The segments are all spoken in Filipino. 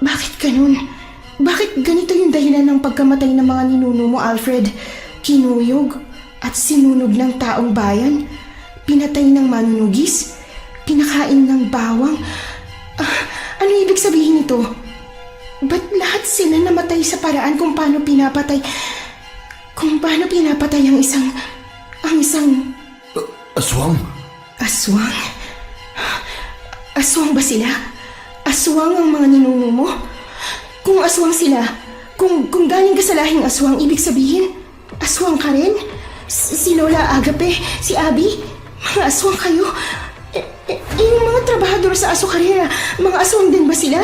Bakit ganun? Bakit ganito yung dahilan ng pagkamatay ng mga ninuno mo, Alfred? Kinuyog at sinunog ng taong bayan? Pinatay ng manunugis? Pinakain ng bawang? Ano ibig sabihin nito? Ba't lahat sila namatay sa paraan kung paano pinapatay ang isang... Aswang? Aswang? Aswang ba sila? Aswang ang mga ninuno mo? Kung aswang sila, kung galing ka sa lahing aswang, ibig sabihin, aswang ka rin? Si Lola Agape, si Abby, mga aswang kayo? Yung mga trabahador sa asokarera, mga aswang din ba sila?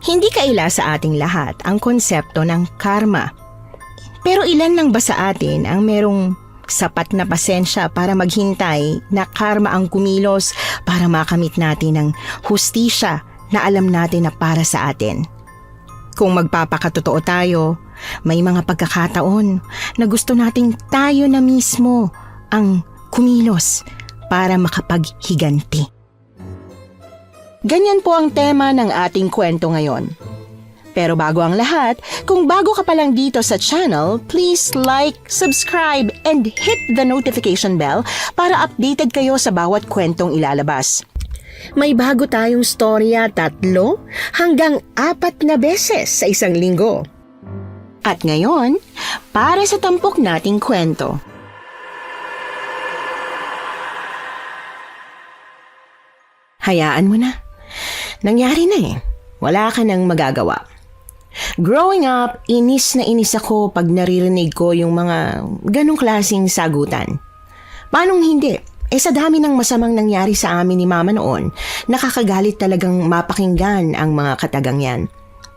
Hindi kaila sa ating lahat ang konsepto ng karma. Pero ilan lang ba sa atin ang merong sapat na pasensya para maghintay na karma ang kumilos para makamit natin ang hustisya na alam natin na para sa atin? Kung magpapakatotoo tayo, may mga pagkakataon na gusto nating tayo na mismo ang kumilos para makapaghiganti. Ganyan po ang tema ng ating kwento ngayon. Pero bago ang lahat, kung bago ka pa lang dito sa channel, please like, subscribe, and hit the notification bell para updated kayo sa bawat kwentong ilalabas. May bago tayong storya 3 hanggang 4 na beses sa isang linggo. At ngayon, para sa tampok nating kwento. Hayaan mo na. Nangyari na eh. Wala ka nang magagawa. Growing up, inis na inis ako pag naririnig ko yung mga ganong klaseng sagutan. Paanong hindi? Sa dami ng masamang nangyari sa amin ni Mama noon, nakakagalit talagang mapakinggan ang mga katagang yan.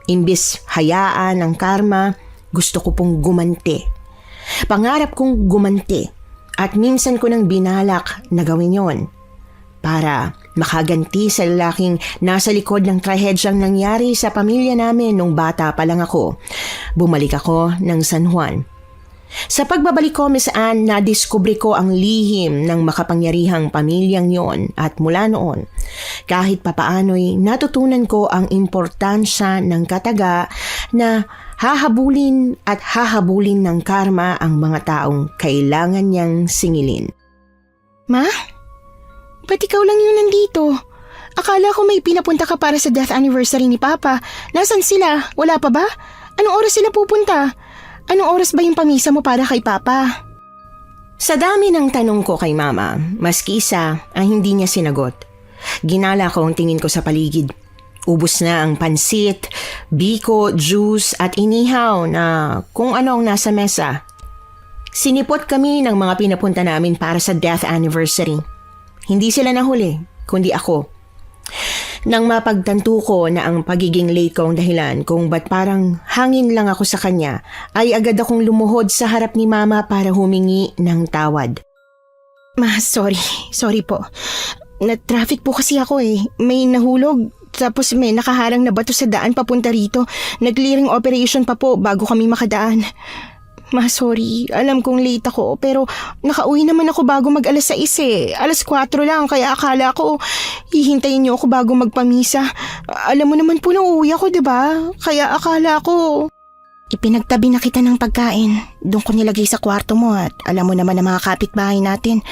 Imbis hayaan ang karma, gusto ko pong gumanti. Pangarap kong gumanti at minsan ko nang binalak na gawin yon para makaganti sa lalaking nasa likod ng trahedyang nangyari sa pamilya namin nung bata pa lang ako. Bumalik ako ng San Juan. Sa pagbabalik ko, Miss Anne, nadiskubre ko ang lihim ng makapangyarihang pamilyang yon at mula noon, kahit papaano'y natutunan ko ang importansya ng kataga na hahabulin at hahabulin ng karma ang mga taong kailangan niyang singilin. Ma? Ba't ikaw lang yun nandito? Akala ko may pinapunta ka para sa death anniversary ni Papa. Nasaan sila? Wala pa ba? Anong oras sila pupunta? Anong oras ba yung pamisa mo para kay Papa? Sa dami ng tanong ko kay Mama, maski isa ang hindi niya sinagot. Ginala ko ang tingin ko sa paligid. Ubus na ang pansit, biko, juice at inihaw na kung ano ang nasa mesa. Sinipot kami ng mga pinapunta namin para sa death anniversary. Hindi sila nahuli, kundi ako. Nang mapagtanto ko na ang pagiging late ko ang dahilan kung ba't parang hangin lang ako sa kanya, ay agad akong lumuhod sa harap ni Mama para humingi ng tawad. Ma, sorry. Sorry po. Na-traffic po kasi ako eh. May nahulog, tapos may nakaharang na bato sa daan papunta rito. Nag-clearing operation pa po bago kami makadaan. Ma, sorry. Alam kong late ako, pero nakauwi naman ako bago mag-alas 6 eh. Alas 4 lang, kaya akala ko hihintayin niyo ako bago magpamisa. Alam mo naman po na uuwi ako, diba? Kaya akala ko... Ipinagtabi na kita ng pagkain. Doon ko nilagay sa kwarto mo at alam mo naman na mga kapitbahay natin.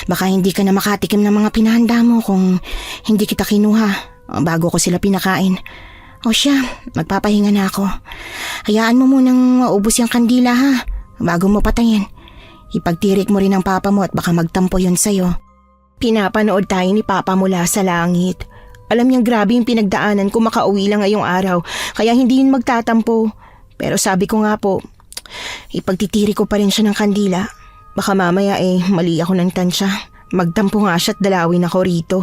Baka hindi ka na makatikim ng mga pinahanda mo kung hindi kita kinuha bago ko sila pinakain. O siya, magpapahinga na ako. Hayaan mo munang maubos yung kandila ha, bago mo patayin. Ipagtirik mo rin ang papa mo at baka magtampo yun sa'yo. Pinapanood tayo ni Papa mula sa langit. Alam niyang grabe yung pinagdaanan ko makauwi lang ngayong araw, kaya hindi yun magtatampo. Pero sabi ko nga po, ipagtitiri ko pa rin siya ng kandila. Baka mamaya mali ako ng tansya. Magtampo nga siya at dalawin ako rito.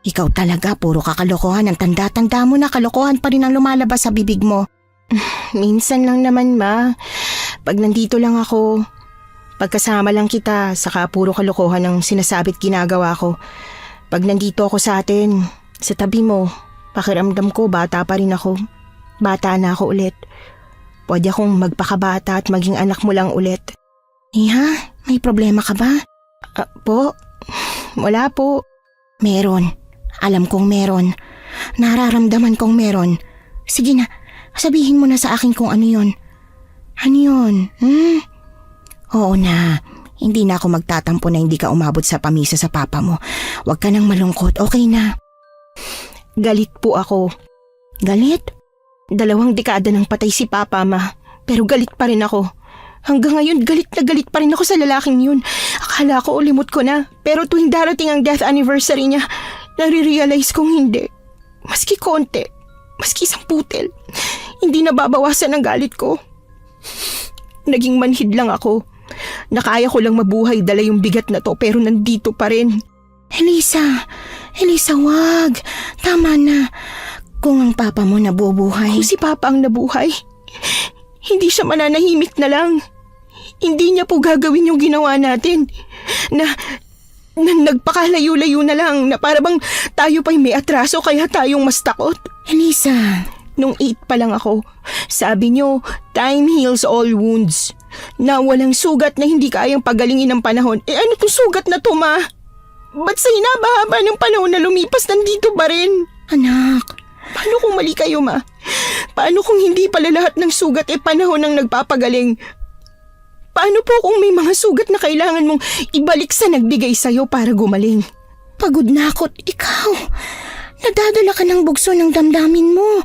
Ikaw talaga, puro kakalokohan. Ang tanda-tanda mo na, kalokohan pa rin ang lumalabas sa bibig mo. Minsan lang naman, Ma. Pag nandito lang ako, pagkasama lang kita, saka puro kalokohan ang sinasabi't ginagawa ko. Pag nandito ako sa atin, sa tabi mo, pakiramdam ko bata pa rin ako. Bata na ako ulit. Pwede akong magpakabata at maging anak mo lang ulit. Iha, may problema ka ba? Po? Wala po. Meron. Alam kong meron. Nararamdaman kong meron. Sige na, sabihin mo na sa akin kung ano yun. Ano yun? Oo na, hindi na ako magtatampo na hindi ka umabot sa pamisa sa papa mo. Huwag ka nang malungkot, okay na. Galit po ako. Galit? 2 dekada nang patay si papa, ma. Pero galit pa rin ako. Hanggang ngayon, galit na galit pa rin ako sa lalaking yun. Akala ko ulimot ko na. Pero tuwing darating ang death anniversary niya, nare-realize kong hindi. Maski konti, maski isang putel, hindi nababawasan ang galit ko. Naging manhid lang ako. Nakaya ko lang mabuhay dala yung bigat na to pero nandito pa rin. Elisa, wag. Tama na. Kung ang papa mo nabubuhay. Kung si papa ang nabuhay, hindi siya mananahimik na lang. Hindi niya po gagawin yung ginawa natin. Na nagpakalayo-layo na lang na para bang tayo pa'y may atraso kaya tayong mas takot. Elisa, nung 8 pa lang ako, sabi niyo, time heals all wounds. Na walang sugat na hindi kayang pagalingin ng panahon. Ano to sugat na to, ma? Ba't sa hinabahaba ng panahon na lumipas nandito pa rin? Anak, paano kung mali kayo, ma? Paano kung hindi pala lahat ng sugat panahon ang nagpapagaling? Paano po kung may mga sugat na kailangan mong ibalik sa nagbigay sa'yo para gumaling? Pagod na ako't ikaw. Nadadala ka ng bugso ng damdamin mo.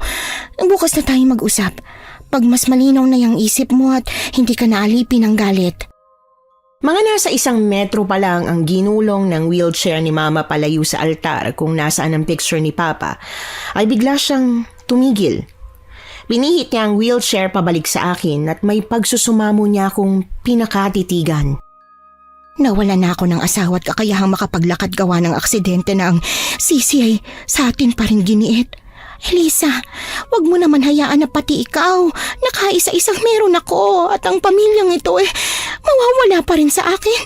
Bukas na tayo mag-usap. Pag mas malinaw na yung isip mo at hindi ka naalipin ng galit. Mga nasa 1 metro pa lang ang ginulong ng wheelchair ni Mama palayo sa altar kung nasaan ang picture ni Papa, ay bigla siyang tumigil. Binihit niya ang wheelchair pabalik sa akin at may pagsusumamo niya akong pinakatitigan. Nawala na ako ng asawa at kakayahang makapaglakad gawa ng aksidente na ang sisi ay sa atin pa rin giniit. Elisa, wag mo naman hayaan na pati ikaw. Nakaisa-isang meron ako at ang pamilyang ito mawawala pa rin sa akin.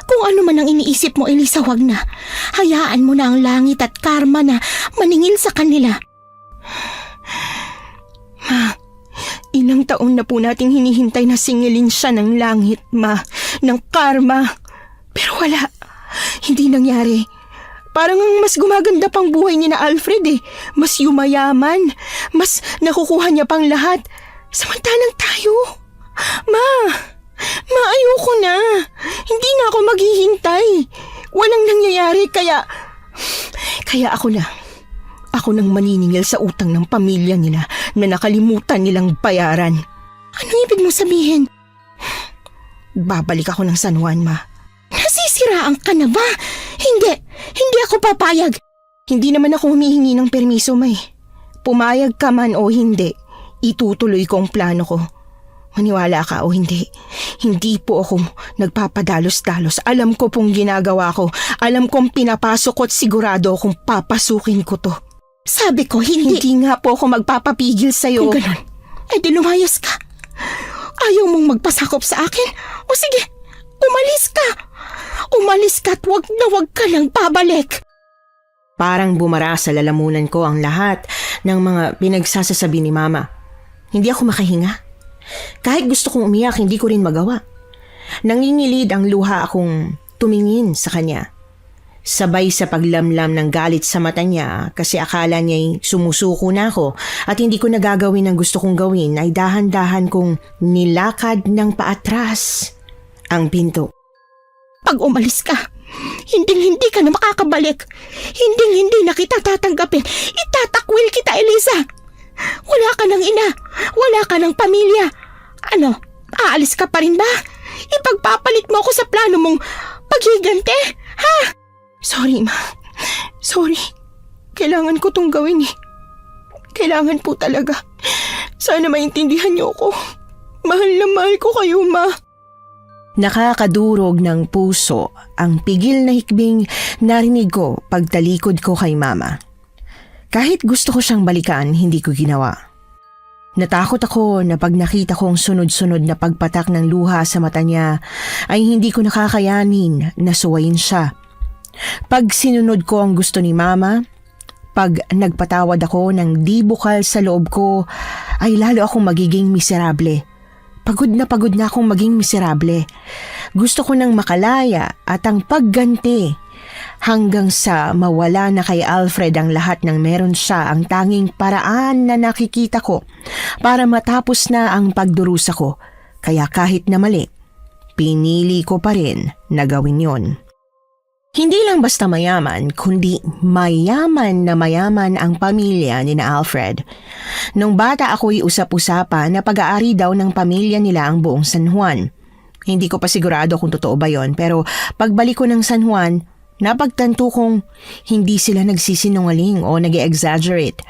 Kung ano man ang iniisip mo, Elisa, wag na. Hayaan mo na ang langit at karma na maningil sa kanila. Ma, ilang taon na po nating hinihintay na singilin siya ng langit, ma, ng karma. Pero wala, hindi nangyari. Parang ang mas gumaganda pang buhay niya na Alfred Mas yumayaman, mas nakukuha niya pang lahat. Samantalang tayo, ma, ayoko na. Hindi na ako maghihintay. Walang nangyayari kaya ako na. Ako nang maniningil sa utang ng pamilya nila na nakalimutan nilang bayaran. Ano ibig mo sabihin? Babalik ako ng San Juan, ma. Nasisiraan ka na ba? Hindi ako papayag. Hindi naman ako humihingi ng permiso, May. Pumayag ka man o hindi, itutuloy ko ang plano ko. Maniwala ka o hindi, hindi po ako nagpapadalos-dalos. Alam ko pong ginagawa ko. Alam kong pinapasok ko at sigurado akong papasukin ko to. Sabi ko, hindi nga po ako magpapapigil sa'yo. Kung ganun, di lumayas ka. Ayaw mong magpasakop sa akin? O sige, umalis ka. Umalis ka at wag ka lang pabalik. Parang bumara sa lalamunan ko ang lahat ng mga pinagsasasabi ni Mama. Hindi ako makahinga. Kahit gusto kong umiyak, hindi ko rin magawa. Nangingilid ang luha akong tumingin sa kanya. Sabay sa paglamlam ng galit sa mata niya kasi akala niya'y sumusuko na ako at hindi ko nagagawin ang gusto kong gawin ay dahan-dahan kong nilakad ng paatras ang pinto. Pag umalis ka, hindi ka na makakabalik. Hindi na kita tatanggapin. Itatakwil kita, Elisa. Wala ka ng ina. Wala ka ng pamilya. Ano, aalis ka pa rin ba? Ipagpapalit mo ako sa plano mong paghigante, ha? Sorry, ma. Sorry. Kailangan ko tong gawin Kailangan po talaga. Sana maintindihan niyo ako. Mahal na mahal ko kayo, ma. Nakakadurog ng puso ang pigil na hikbing narinig ko pagtalikod ko kay Mama. Kahit gusto ko siyang balikan, hindi ko ginawa. Natakot ako na pag nakita kong sunod-sunod na pagpatak ng luha sa mata niya ay hindi ko nakakayanin na suwayin siya. Pag sinunod ko ang gusto ni Mama, pag nagpatawad ako ng di bukal sa loob ko, ay lalo akong magiging miserable. Pagod na akong maging miserable. Gusto ko nang makalaya at ang pagganti hanggang sa mawala na kay Alfred ang lahat ng meron siya, ang tanging paraan na nakikita ko para matapos na ang pagdurusa ko. Kaya kahit na mali, pinili ko pa rin na gawin yon. Hindi lang basta mayaman, kundi mayaman na mayaman ang pamilya ni na Alfred. Nung bata ako'y usap-usapan na pag-aari daw ng pamilya nila ang buong San Juan. Hindi ko pa sigurado kung totoo ba yon, pero pagbalik ko ng San Juan, napagtanto kong hindi sila nagsisinungaling o nag-exaggerate.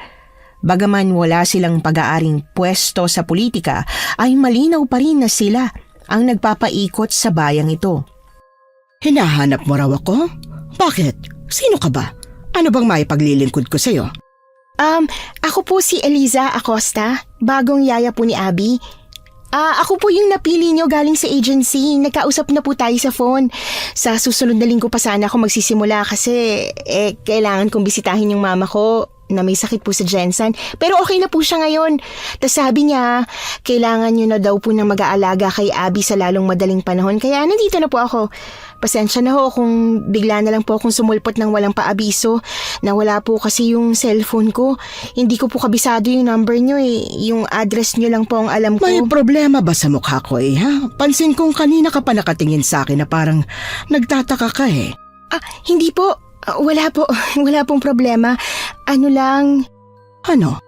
Bagaman wala silang pag-aaring pwesto sa politika, ay malinaw pa rin na sila ang nagpapaikot sa bayang ito. Hinahanap mo raw ako? Bakit? Sino ka ba? Ano bang maipaglilingkod ko sa'yo? Ako po si Eliza Acosta, bagong yaya po ni Abby. Ako po yung napili nyo galing sa agency. Nagkausap na po tayo sa phone. Sa susunod na linggo pa sana ako magsisimula kasi kailangan kong bisitahin yung mama ko na may sakit po sa Jensen. Pero okay na po siya ngayon. Tapos sabi niya, kailangan nyo na daw po ng mag-aalaga kay Abby sa lalong madaling panahon. Kaya nandito na po ako. Pasensya na ho kung bigla na lang po akong sumulpot ng walang paabiso. Nawala po kasi yung cellphone ko. Hindi ko po kabisado yung number nyo eh. Yung address nyo lang po ang alam ko. May problema ba sa mukha ko ha? Pansin kong kanina ka pa nakatingin sa akin na parang nagtataka ka eh. Hindi po. Wala po. Wala pong problema. Ano lang... Ano?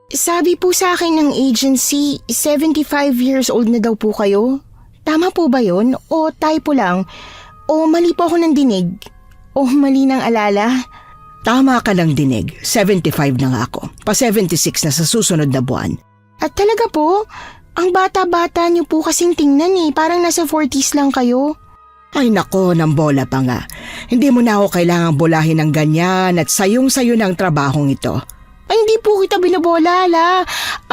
Sabi po sa akin ng agency, 75 years old na daw po kayo. Tama po ba yun? O typo lang? O mali po ako ng dinig? O mali ng alala? Tama ka ng dinig. 75 na nga ako. Pa 76 na sa susunod na buwan. At talaga po? Ang bata-bata niyo po kasing tingnan eh. Parang nasa 40s lang kayo. Ay nako, ng bola pa nga. Hindi mo na ako kailangang bolahin ng ganyan at sayong-sayo ng trabahong ito. Ay hindi po kita binabola, la.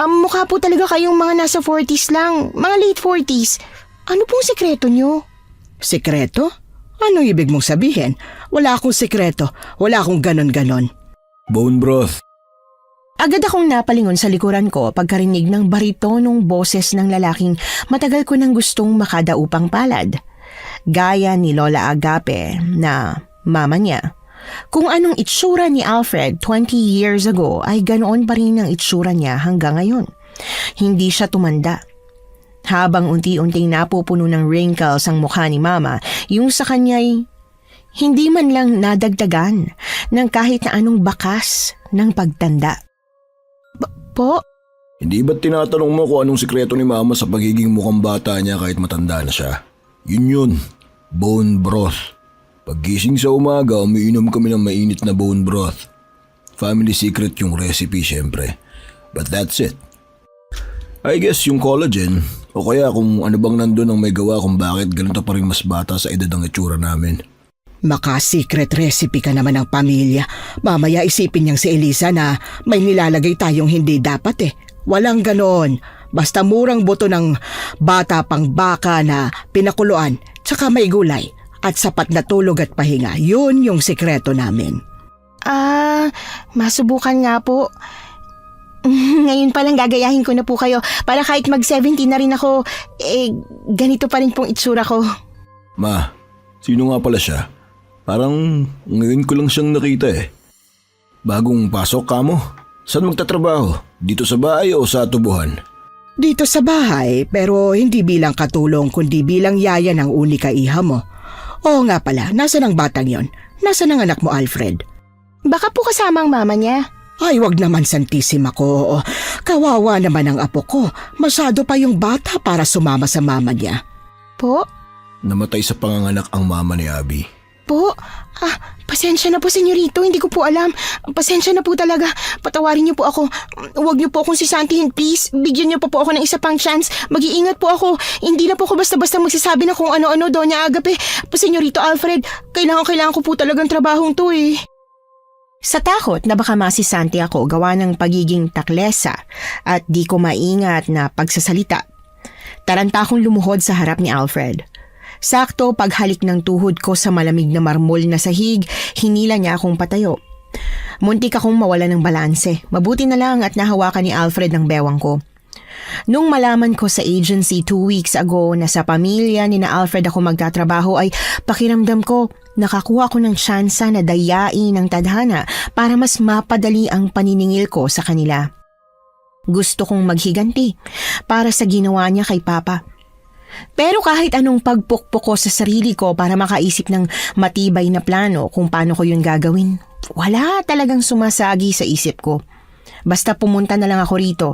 Mukha po talaga kayong mga nasa 40s lang. Mga late 40s. Ano pong sekreto niyo? Sekreto? Anong ibig mong sabihin? Wala akong sekreto. Wala akong ganon-ganon. Bone broth. Agad akong napalingon sa likuran ko pagkarinig ng baritonong boses ng lalaking matagal ko nang gustong makadaupang palad. Gaya ni Lola Agape na mama niya. Kung anong itsura ni Alfred 20 years ago ay ganoon pa rin ang itsura niya hanggang ngayon. Hindi siya tumanda. Habang unti-unting napupuno ng wrinkles ang mukha ni Mama, yung sa kanya'y hindi man lang nadagdagan ng kahit na anong bakas ng pagtanda. Po? Hindi ba't tinatanong mo kung anong sikreto ni Mama sa pagiging mukhang bata niya kahit matanda na siya? Yun. Bone broth. Paggising sa umaga, umiinom kami ng mainit na bone broth. Family secret yung recipe syempre. But that's it. I guess yung collagen, o kaya kung ano bang nandun ang may gawa kung bakit ganito pa rin mas bata sa edad ng itsura namin. Maka-secret recipe ka naman ng pamilya. Mamaya isipin niyang si Elisa na may nilalagay tayong hindi dapat eh. Walang ganon. Basta murang buto ng bata pang baka na pinakuluan, tsaka may gulay at sapat na tulog at pahinga. Yun yung sikreto namin. Masubukan nga po. Ngayon palang gagayahin ko na po kayo para kahit mag-70 na rin ako, ganito pa rin pong itsura ko. Ma, sino nga pala siya? Parang ngayon ko lang siyang nakita eh. Bagong pasok ka mo? Saan magtatrabaho? Dito sa bahay o sa tubuhan? Dito sa bahay, pero hindi bilang katulong kundi bilang yaya ng unika iha mo. Oo nga pala, nasa ng batang yon? Nasa ng anak mo, Alfred? Baka po kasama ang mama niya. Ay, wag naman santisima ko. Kawawa naman ang apo ko. Masyado pa yung bata para sumama sa mama niya. Po? Namatay sa panganganak ang mama ni Abby. Po? Pasensya na po, senyorito. Hindi ko po alam. Pasensya na po talaga. Patawarin niyo po ako. Huwag niyo po akong sisantihin, please. Bigyan niyo pa po ako ng isa pang chance. Mag-iingat po ako. Hindi na po ako basta-basta magsasabi na kung ano-ano, Doña Agape. Senyorito Alfred, kailangan ko po talagang trabahong to eh. Sa takot na baka masisanti ako gawa ng pagiging taklesa at di ko maingat na pagsasalita, taranta akong lumuhod sa harap ni Alfred. Sakto paghalik ng tuhod ko sa malamig na marmol na sahig, hinila niya akong patayo. Muntik akong mawala ng balanse. Mabuti na lang at nahawakan ni Alfred ng bewang ko. Nung malaman ko sa agency 2 weeks ago na sa pamilya ni na Alfred ako magtatrabaho ay pakiramdam ko nakakuha ko ng tsansa na dayain ng tadhana para mas mapadali ang paniningil ko sa kanila. Gusto kong maghiganti para sa ginawa niya kay Papa. Pero kahit anong pagpukpok ko sa sarili ko para makaisip ng matibay na plano kung paano ko yun gagawin, wala talagang sumasagi sa isip ko. Basta pumunta na lang ako rito.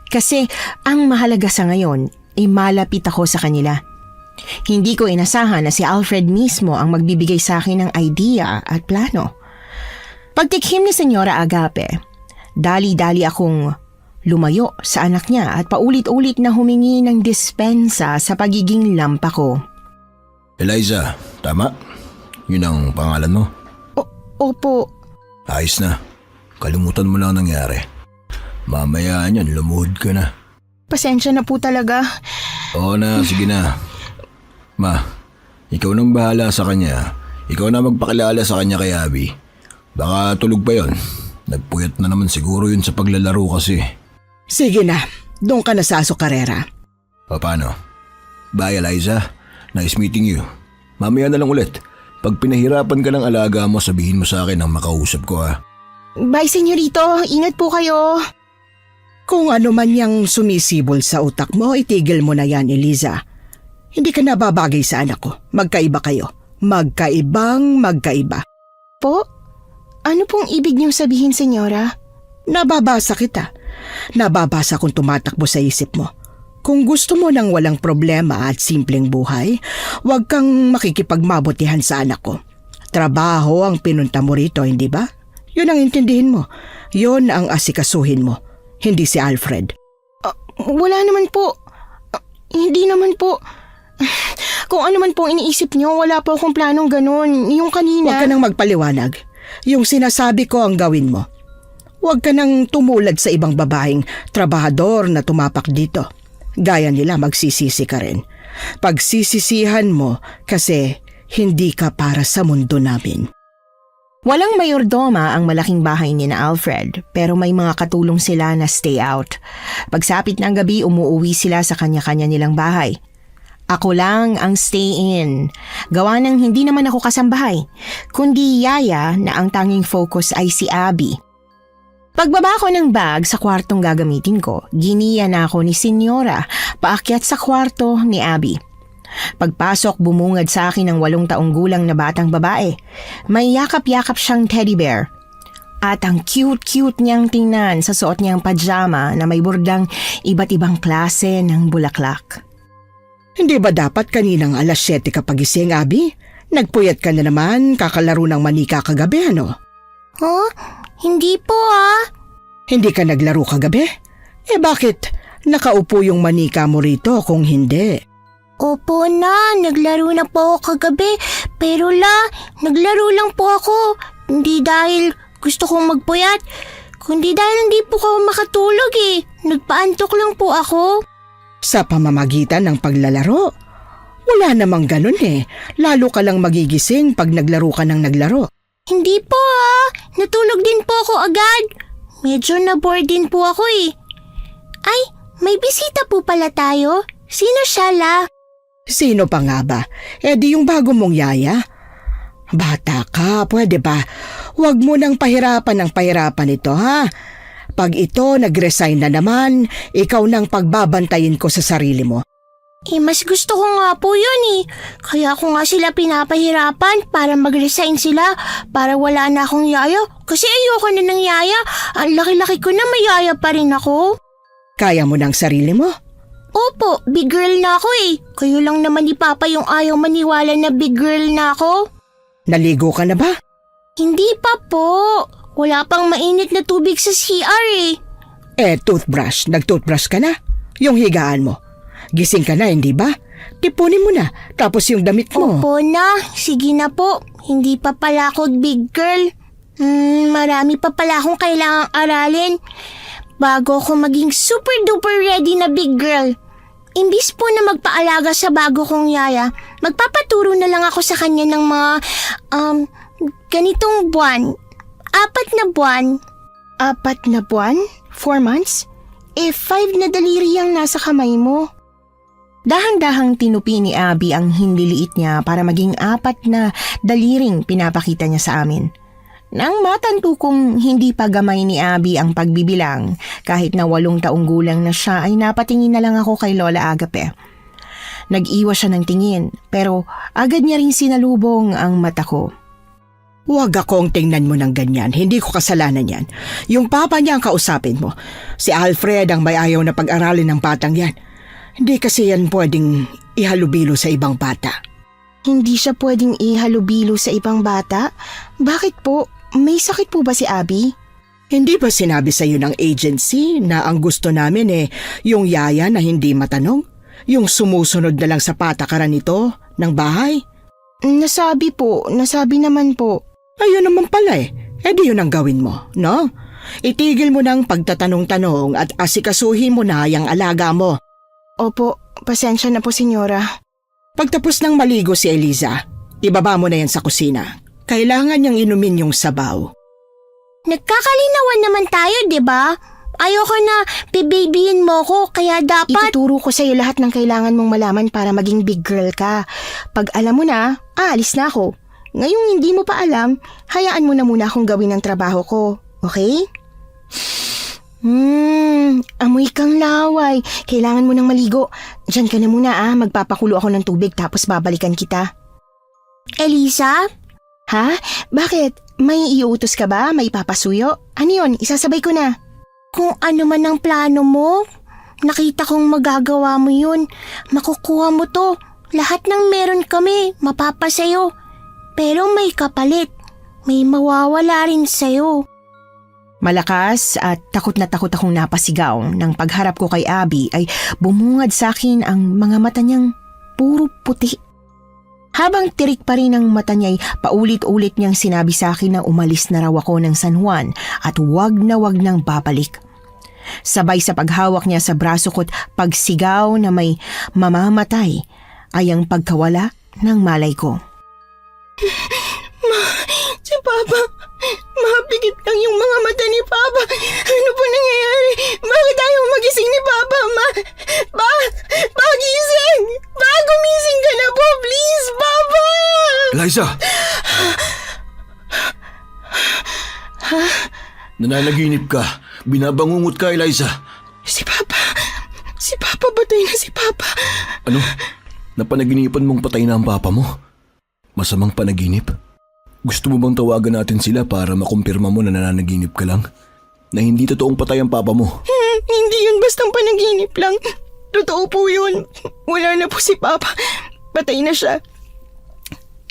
Kasi ang mahalaga sa ngayon ay malapit ako sa kanila. Hindi ko inasahan na si Alfred mismo ang magbibigay sa akin ng idea at plano. Pagtikhim ni Senyora Agape, dali-dali akong lumayo sa anak niya at paulit-ulit na humingi ng dispensa sa pagiging lampa ko. Eliza, tama? Yun ang pangalan mo? Opo. Ayos na. Kalimutan mo lang ang nangyari. Mamaya niyan, lumuhod ka na. Pasensya na po talaga. Oo na, sige na. Ma, ikaw nang bahala sa kanya. Ikaw na magpakilala sa kanya kay Abby. Baka tulog pa yon. Nagpuyat na naman siguro yun sa paglalaro kasi. Sige na, doon ka na sa Azucarera. O paano? Bye Eliza, nice meeting you. Mamaya na lang ulit. Pag pinahirapan ka ng alaga mo, sabihin mo sa akin ang makausap ko ha. Bye, senyorito. Ingat po kayo. Kung ano man yang sumisibol sa utak mo, itigil mo na yan, Eliza. Hindi ka nababagay sa anak ko. Magkaiba kayo. Magkaiba. Po? Ano pong ibig niyong sabihin, senyora? Nababasa kita. Nababasa kung tumatakbo sa isip mo. Kung gusto mo ng walang problema at simpleng buhay, huwag kang makikipagmabutihan sa anak ko. Trabaho ang pinunta mo rito, hindi ba? Yun ang intindihin mo. Yun ang asikasuhin mo. Hindi si Alfred. Wala naman po. Hindi naman po. Kung ano man pong iniisip niyo, wala po akong planong ganun. Yung kanina... Huwag ka nang magpaliwanag. Yung sinasabi ko ang gawin mo. Huwag ka nang tumulad sa ibang babaeng trabahador na tumapak dito. Gaya nila, magsisisi ka rin. Pagsisisihan mo kasi hindi ka para sa mundo namin. Walang mayordoma ang malaking bahay ni na Alfred, pero may mga katulong sila na stay out. Pagsapit ng gabi, umuuwi sila sa kanya-kanya nilang bahay. Ako lang ang stay in. Gawa ng hindi naman ako kasambahay, kundi yaya na ang tanging focus ay si Abby. Pagbaba ko ng bag sa kwartong gagamitin ko, giniya na ako ni Senyora paakyat sa kwarto ni Abby. Pagpasok, bumungad sa akin ng 8 taong gulang na batang babae. May yakap-yakap siyang teddy bear. At ang cute-cute niyang tingnan sa suot niyang pajama na may bordang iba't ibang klase ng bulaklak. Hindi ba dapat kaninang alas 7 ka pagising, Abby? Nagpuyat ka na naman, kakalaro ng manika kagabi, ano? Huh? Hindi po Hindi ka naglaro kagabi? Bakit nakaupo yung manika mo rito kung hindi? Opo na, naglaro na po ako kagabi. Pero naglaro lang po ako. Hindi dahil gusto kong magpuyat, kundi dahil hindi po ako makatulog Nagpaantok lang po ako. Sa pamamagitan ng paglalaro? Wala namang ganun Lalo ka lang magigising pag naglaro ka ng naglaro. Hindi po natulog din po ako agad. Medyo na-bored din po ako Ay, may bisita po pala tayo. Sino siya Sino pa nga ba? Di yung bago mong yaya? Bata ka, pwede ba? Huwag mo nang pahirapan ng pahirapan ito, ha? Pag ito nag-resign na naman, ikaw nang pagbabantayin ko sa sarili mo. Mas gusto ko nga po yun Kaya ko nga sila pinapahirapan para mag-resign sila para wala na akong yaya. Kasi ayoko na ng yaya. Ang laki-laki ko na may yaya pa rin ako. Kaya mo ng sarili mo? Opo, big girl na ako Kayo lang naman ni Papa yung ayaw maniwala na big girl na ako. Naligo ka na ba? Hindi pa po. Wala pang mainit na tubig sa CR Toothbrush. Nag-toothbrush ka na? Yung higaan mo. Gising ka na, hindi ba? Tipunin mo na, tapos yung damit mo. Opo na, sige na po. Hindi pa pala ako big girl. Marami pa pala akong kailangang aralin bago ako maging super duper ready na big girl. Imbis po na magpaalaga sa bago kong yaya, magpapaturo na lang ako sa kanya ng mga, ganitong buwan. 4 na buwan. 4 na buwan? 4 months? 5 na daliri ang nasa kamay mo. Dahan-dahang tinupi ni Abby ang hinliliit niya para maging 4 na daliring pinapakita niya sa amin. Nang matanto kong hindi pa gamay ni Abby ang pagbibilang, kahit na 8 taong gulang na siya ay napatingin na lang ako kay Lola Agape. Nag-iwas siya ng tingin pero agad niya rin sinalubong ang mata ko. Huwag akong tingnan mo ng ganyan. Hindi ko kasalanan yan. Yung papa niya ang kausapin mo. Si Alfred ang may ayaw na pag-aralin ng batang yan. Hindi kasi yan pwedeng ihalubilo sa ibang bata. Hindi siya pwedeng ihalubilo sa ibang bata? Bakit po? May sakit po ba si Abby? Hindi ba sinabi sa iyo ng agency na ang gusto namin yung yaya na hindi matanong? Yung sumusunod na lang sa patakaran nito ng bahay? Nasabi naman po. Ayun naman pala di yun ang gawin mo, no? Itigil mo ng pagtatanong-tanong at asikasuhin mo na yung alaga mo. Opo, pasensya na po, senyora. Pagtapos ng maligo si Eliza, ibaba mo na yan sa kusina. Kailangan niyang inumin yung sabaw. Nagkakalinawan naman tayo, di ba? Ayoko na pibabihin mo ko, kaya dapat... Ituturo ko sa'yo lahat ng kailangan mong malaman para maging big girl ka. Pag alam mo na, aalis na ako. Ngayong hindi mo pa alam, hayaan mo na muna akong gawin ang trabaho ko. Okay? Amoy kang laway. Kailangan mo nang maligo. Diyan ka na muna magpapakulo ako ng tubig tapos babalikan kita. Eliza? Ha? Bakit? May iuutos ka ba? May papasuyo? Ano yun? Isasabay ko na. Kung ano man ang plano mo, nakita kong magagawa mo yun. Makukuha mo to. Lahat ng meron kami, mapapasayo. Pero may kapalit. May mawawala rin sayo. Malakas at takot na takot akong napasigaw nang pagharap ko kay Abby ay bumungad sa akin ang mga mata niyang puro puti. Habang tirik pa rin ang mata niya'y paulit-ulit niyang sinabi sa akin na umalis na raw ako ng San Juan at wag nang babalik. Sabay sa paghawak niya sa braso ko't pagsigaw na may mamamatay ay ang pagkawala ng malay ko. Si Papa, mapigit lang yung mga mata ni Papa. Ano po nangyayari? Bakit ayaw magising ni Papa, Ma? Pagising! Gumising ka na po, please, Papa! Eliza! Nananaginip ka. Binabangungot ka, Eliza. Si Papa, batay na si Papa. Ano? Napanaginipan mong patay na ang papa mo? Masamang panaginip? Gusto mo bang tawagan natin sila para makumpirma mo na nananaginip ka lang? Na hindi totoong patay ang papa mo? Hindi yun bastang panaginip lang. Totoo po yun. Wala na po si Papa. Patay na siya.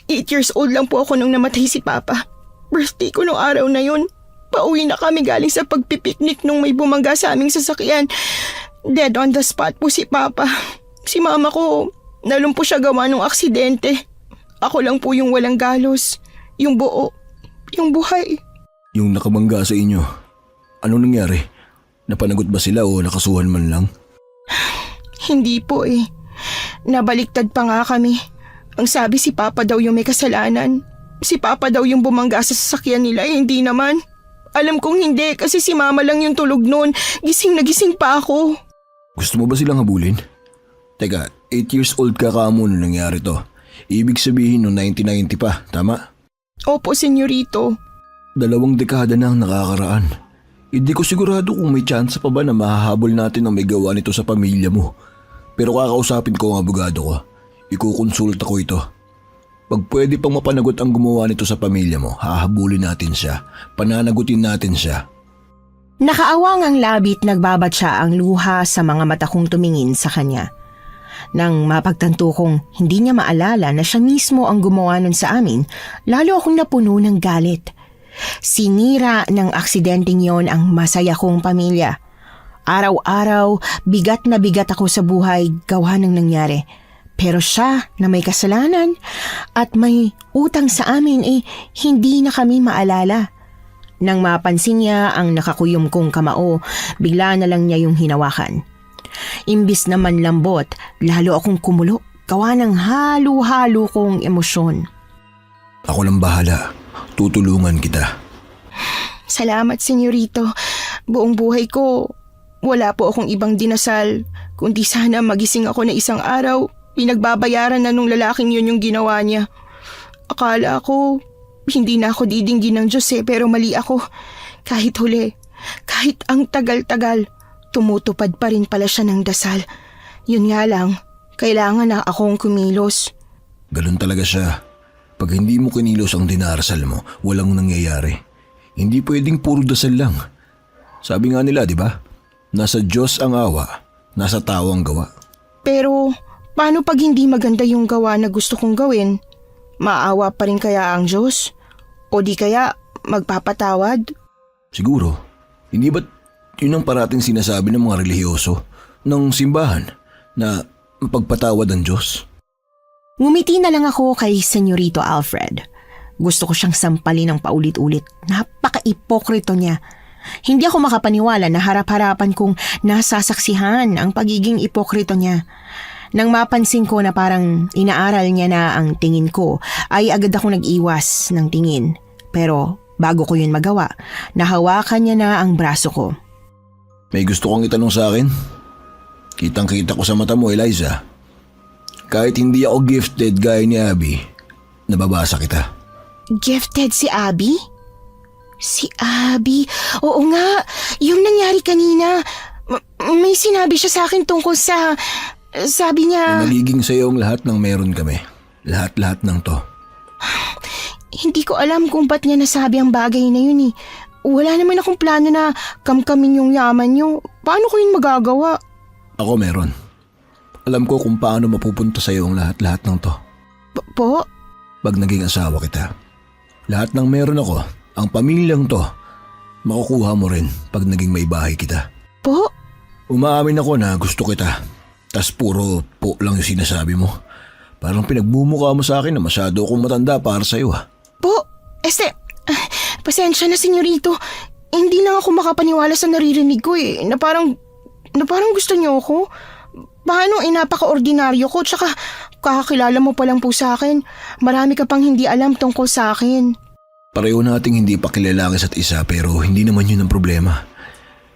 8 years old lang po ako nung namatay si Papa. Birthday ko nung araw na yun. Pauwi na kami galing sa pagpipiknik nung may bumangga sa aming sasakyan. Dead on the spot po si Papa. Si Mama ko, nalumpo siya gawa nung aksidente. Ako lang po yung walang galos. Yung buo. Yung buhay. Yung nakabangga sa inyo, anong nangyari? Napanagot ba sila o nakasuhan man lang? Hindi po Nabaliktad pa nga kami. Ang sabi si Papa daw yung may kasalanan. Si Papa daw yung bumangga sa sasakyan nila hindi naman. Alam kong hindi kasi si Mama lang yung tulog noon. Gising na gising pa ako. Gusto mo ba silang habulin? Teka, 8 years old ka kamo nung nangyari to. Ibig sabihin noong 1990 pa, tama? Opo, senyorito. 2 dekada na ang nakakaraan. Hindi ko sigurado kung may chance pa ba na mahahabol natin ang may gawa nito sa pamilya mo. Pero kakausapin ko ang abogado ko. Ikukonsulta ko ito. Pag pwede pang mapanagot ang gumawa nito sa pamilya mo, hahabulin natin siya. Pananagutin natin siya. Nakaawang ang labit nagbabatsa ang luha sa mga mata kong tumingin sa kanya. Nang mapagtanto kong hindi niya maalala na siya mismo ang gumawa nun sa amin, lalo akong napuno ng galit. Sinira ng aksidenteng yon ang masaya kong pamilya. Araw-araw, bigat na bigat ako sa buhay gawa ng nangyari. Pero siya na may kasalanan at may utang sa amin hindi na kami maalala. Nang mapansin niya ang nakakuyom kong kamao, bigla na lang niya yung hinawakan. Imbis na manlambot, lalo akong kumulo, gawa ng halo-halo kong emosyon. Ako lang bahala. Tutulungan kita. Salamat, senyorito. Buong buhay ko, wala po akong ibang dinasal, kundi sana magising ako na isang araw, pinagbabayaran na nung lalaking yun yung ginawa niya. Akala ko, hindi na ako didinggin ng Diyos pero mali ako. Kahit huli, kahit ang tagal-tagal, tumutupad pa rin pala siya ng dasal. Yun nga lang, kailangan na akong kumilos. Ganun talaga siya. Pag hindi mo kinilos ang dinarasal mo, walang nangyayari. Hindi pwedeng puro dasal lang. Sabi nga nila, di ba? Nasa Diyos ang awa, nasa tao ang gawa. Pero, paano pag hindi maganda yung gawa na gusto kong gawin? Maawa pa rin kaya ang Diyos? O di kaya magpapatawad? Siguro, hindi ba't yun ang parating sinasabi ng mga relihiyoso, ng simbahan, na mapagpatawad ang Diyos? Ngumiti na lang ako kay Senyorito Alfred. Gusto ko siyang sampalin ng paulit-ulit. Napaka-ipokrito niya. Hindi ako makapaniwala na harap-harapan kong nasasaksihan ang pagiging ipokrito niya. Nang mapansin ko na parang inaaral niya na ang tingin ko, ay agad ako nag-iwas ng tingin. Pero bago ko yun magawa, nahawakan niya na ang braso ko. May gusto kong itanong sa akin? Kitang-kita ko sa mata mo, Eliza. Kahit hindi ako gifted gaya ni Abby, nababasa kita. Gifted si Abby? Si Abby? Oo nga, yung nangyari kanina. May sinabi siya sa akin tungkol sa... Sabi niya... Na nagiging sa'yo ang lahat ng meron kami. Lahat-lahat ng to. Hindi ko alam kung ba't niya nasabi ang bagay na yun eh. Wala naman akong plano na kamkamin yung yaman niyo. Paano ko yun magagawa? Ako meron. Alam ko kung paano mapupunta sa'yo ang lahat-lahat ng to. Po? Pag naging asawa kita. Lahat ng meron ako, ang pamilyang to, makukuha mo rin pag naging may bahay kita. Po? Umaamin ako na gusto kita. Tas puro po lang yung sinasabi mo. Parang pinagmumukha mo sa akin na masyado akong matanda para sa'yo ha. Po? Pasensya na, senyorito. Hindi lang ako makapaniwala sa naririnig ko eh. Na parang gusto niyo ako. Paano napaka-ordinaryo ko tsaka kakakilala mo pa lang po sa akin. Marami ka pang hindi alam tungkol sa akin. Pareho nating hindi pa kilala ang isa't isa pero hindi naman yun ang problema.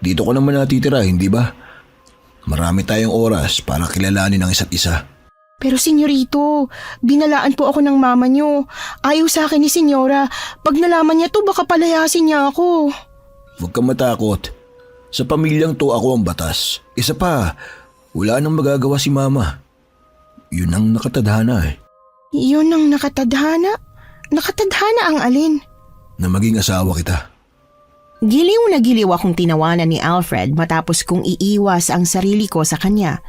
Dito ko naman natitira, hindi ba? Marami tayong oras para kilalanin ang isa't isa. Pero senyorito, binalaan po ako ng mama niyo. Ayaw sa akin ni senyora. Pag nalaman niya to, baka palayasin niya ako. Huwag kang matakot. Sa pamilyang to ako ang batas. Isa pa, wala nang magagawa si mama. Yun ang nakatadhana eh. Yun ang nakatadhana? Nakatadhana ang alin? Na maging asawa kita. Giliw na giliw akong tinawanan ni Alfred matapos kong iiwas ang sarili ko sa kanya.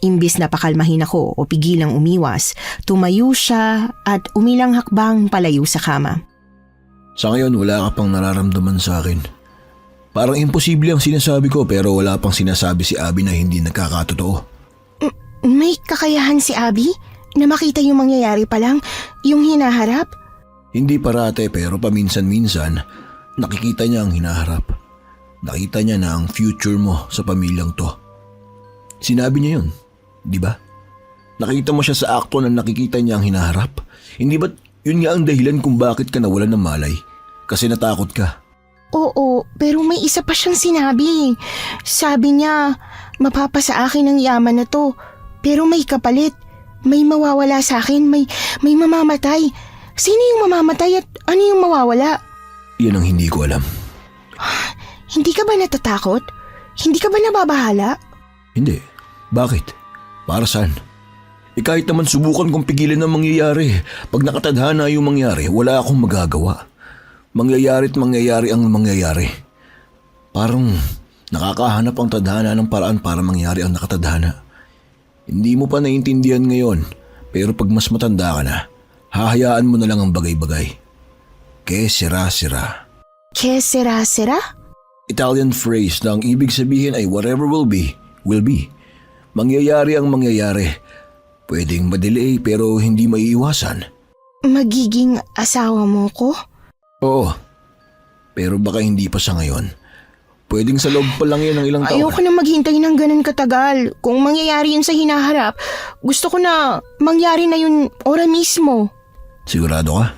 Imbis na pakalmahin ako o pigilang umiwas, tumayo siya at umilang hakbang palayo sa kama. Sa ngayon wala ka pang nararamdaman sa akin. Parang imposible ang sinasabi ko pero wala pang sinasabi si Abby na hindi nagkakatotoo. May kakayahan si Abby na makita yung mangyayari pa lang, yung hinaharap? Hindi parate pero paminsan-minsan nakikita niya ang hinaharap. Nakita niya na ang future mo sa pamilyang to. Sinabi niya yun, di ba? Nakita mo siya sa akto na nakikita niya ang hinaharap. Hindi ba't yun nga ang dahilan kung bakit ka nawalan ng malay? Kasi natakot ka. Oo, pero may isa pa siyang sinabi. Sabi niya, mapapasa akin ang yaman na to. Pero may kapalit. May mawawala sa akin, may mamamatay. Sino yung mamamatay at ano yung mawawala? Yan ang hindi ko alam. Hindi ka ba natatakot? Hindi ka ba nababahala? Hindi. Bakit? Para saan? Kahit naman subukan kong pigilan ang mangyayari. Pag nakatadhana yung mangyari, wala akong magagawa. Mangyayarit mangyayari ang mangyayari. Parang nakakahanap ang tadhana ng paraan para mangyari ang nakatadhana. Hindi mo pa naiintindihan ngayon, pero pag mas matanda ka na, hahayaan mo na lang ang bagay-bagay. Que sera-sera. Que sera-sera? Italian phrase na ang ibig sabihin ay whatever will be, will be. Mangyayari ang mangyayari. Pwedeng madelay pero hindi maiiwasan. Magiging asawa mo ko? Oo. Pero baka hindi pa sa ngayon. Pwedeng sa loob pa lang yan ng ilang taon. Ayoko na maghintay ng ganun katagal. Kung mangyayari yun sa hinaharap, gusto ko na mangyari na yun ora mismo. Sigurado ka?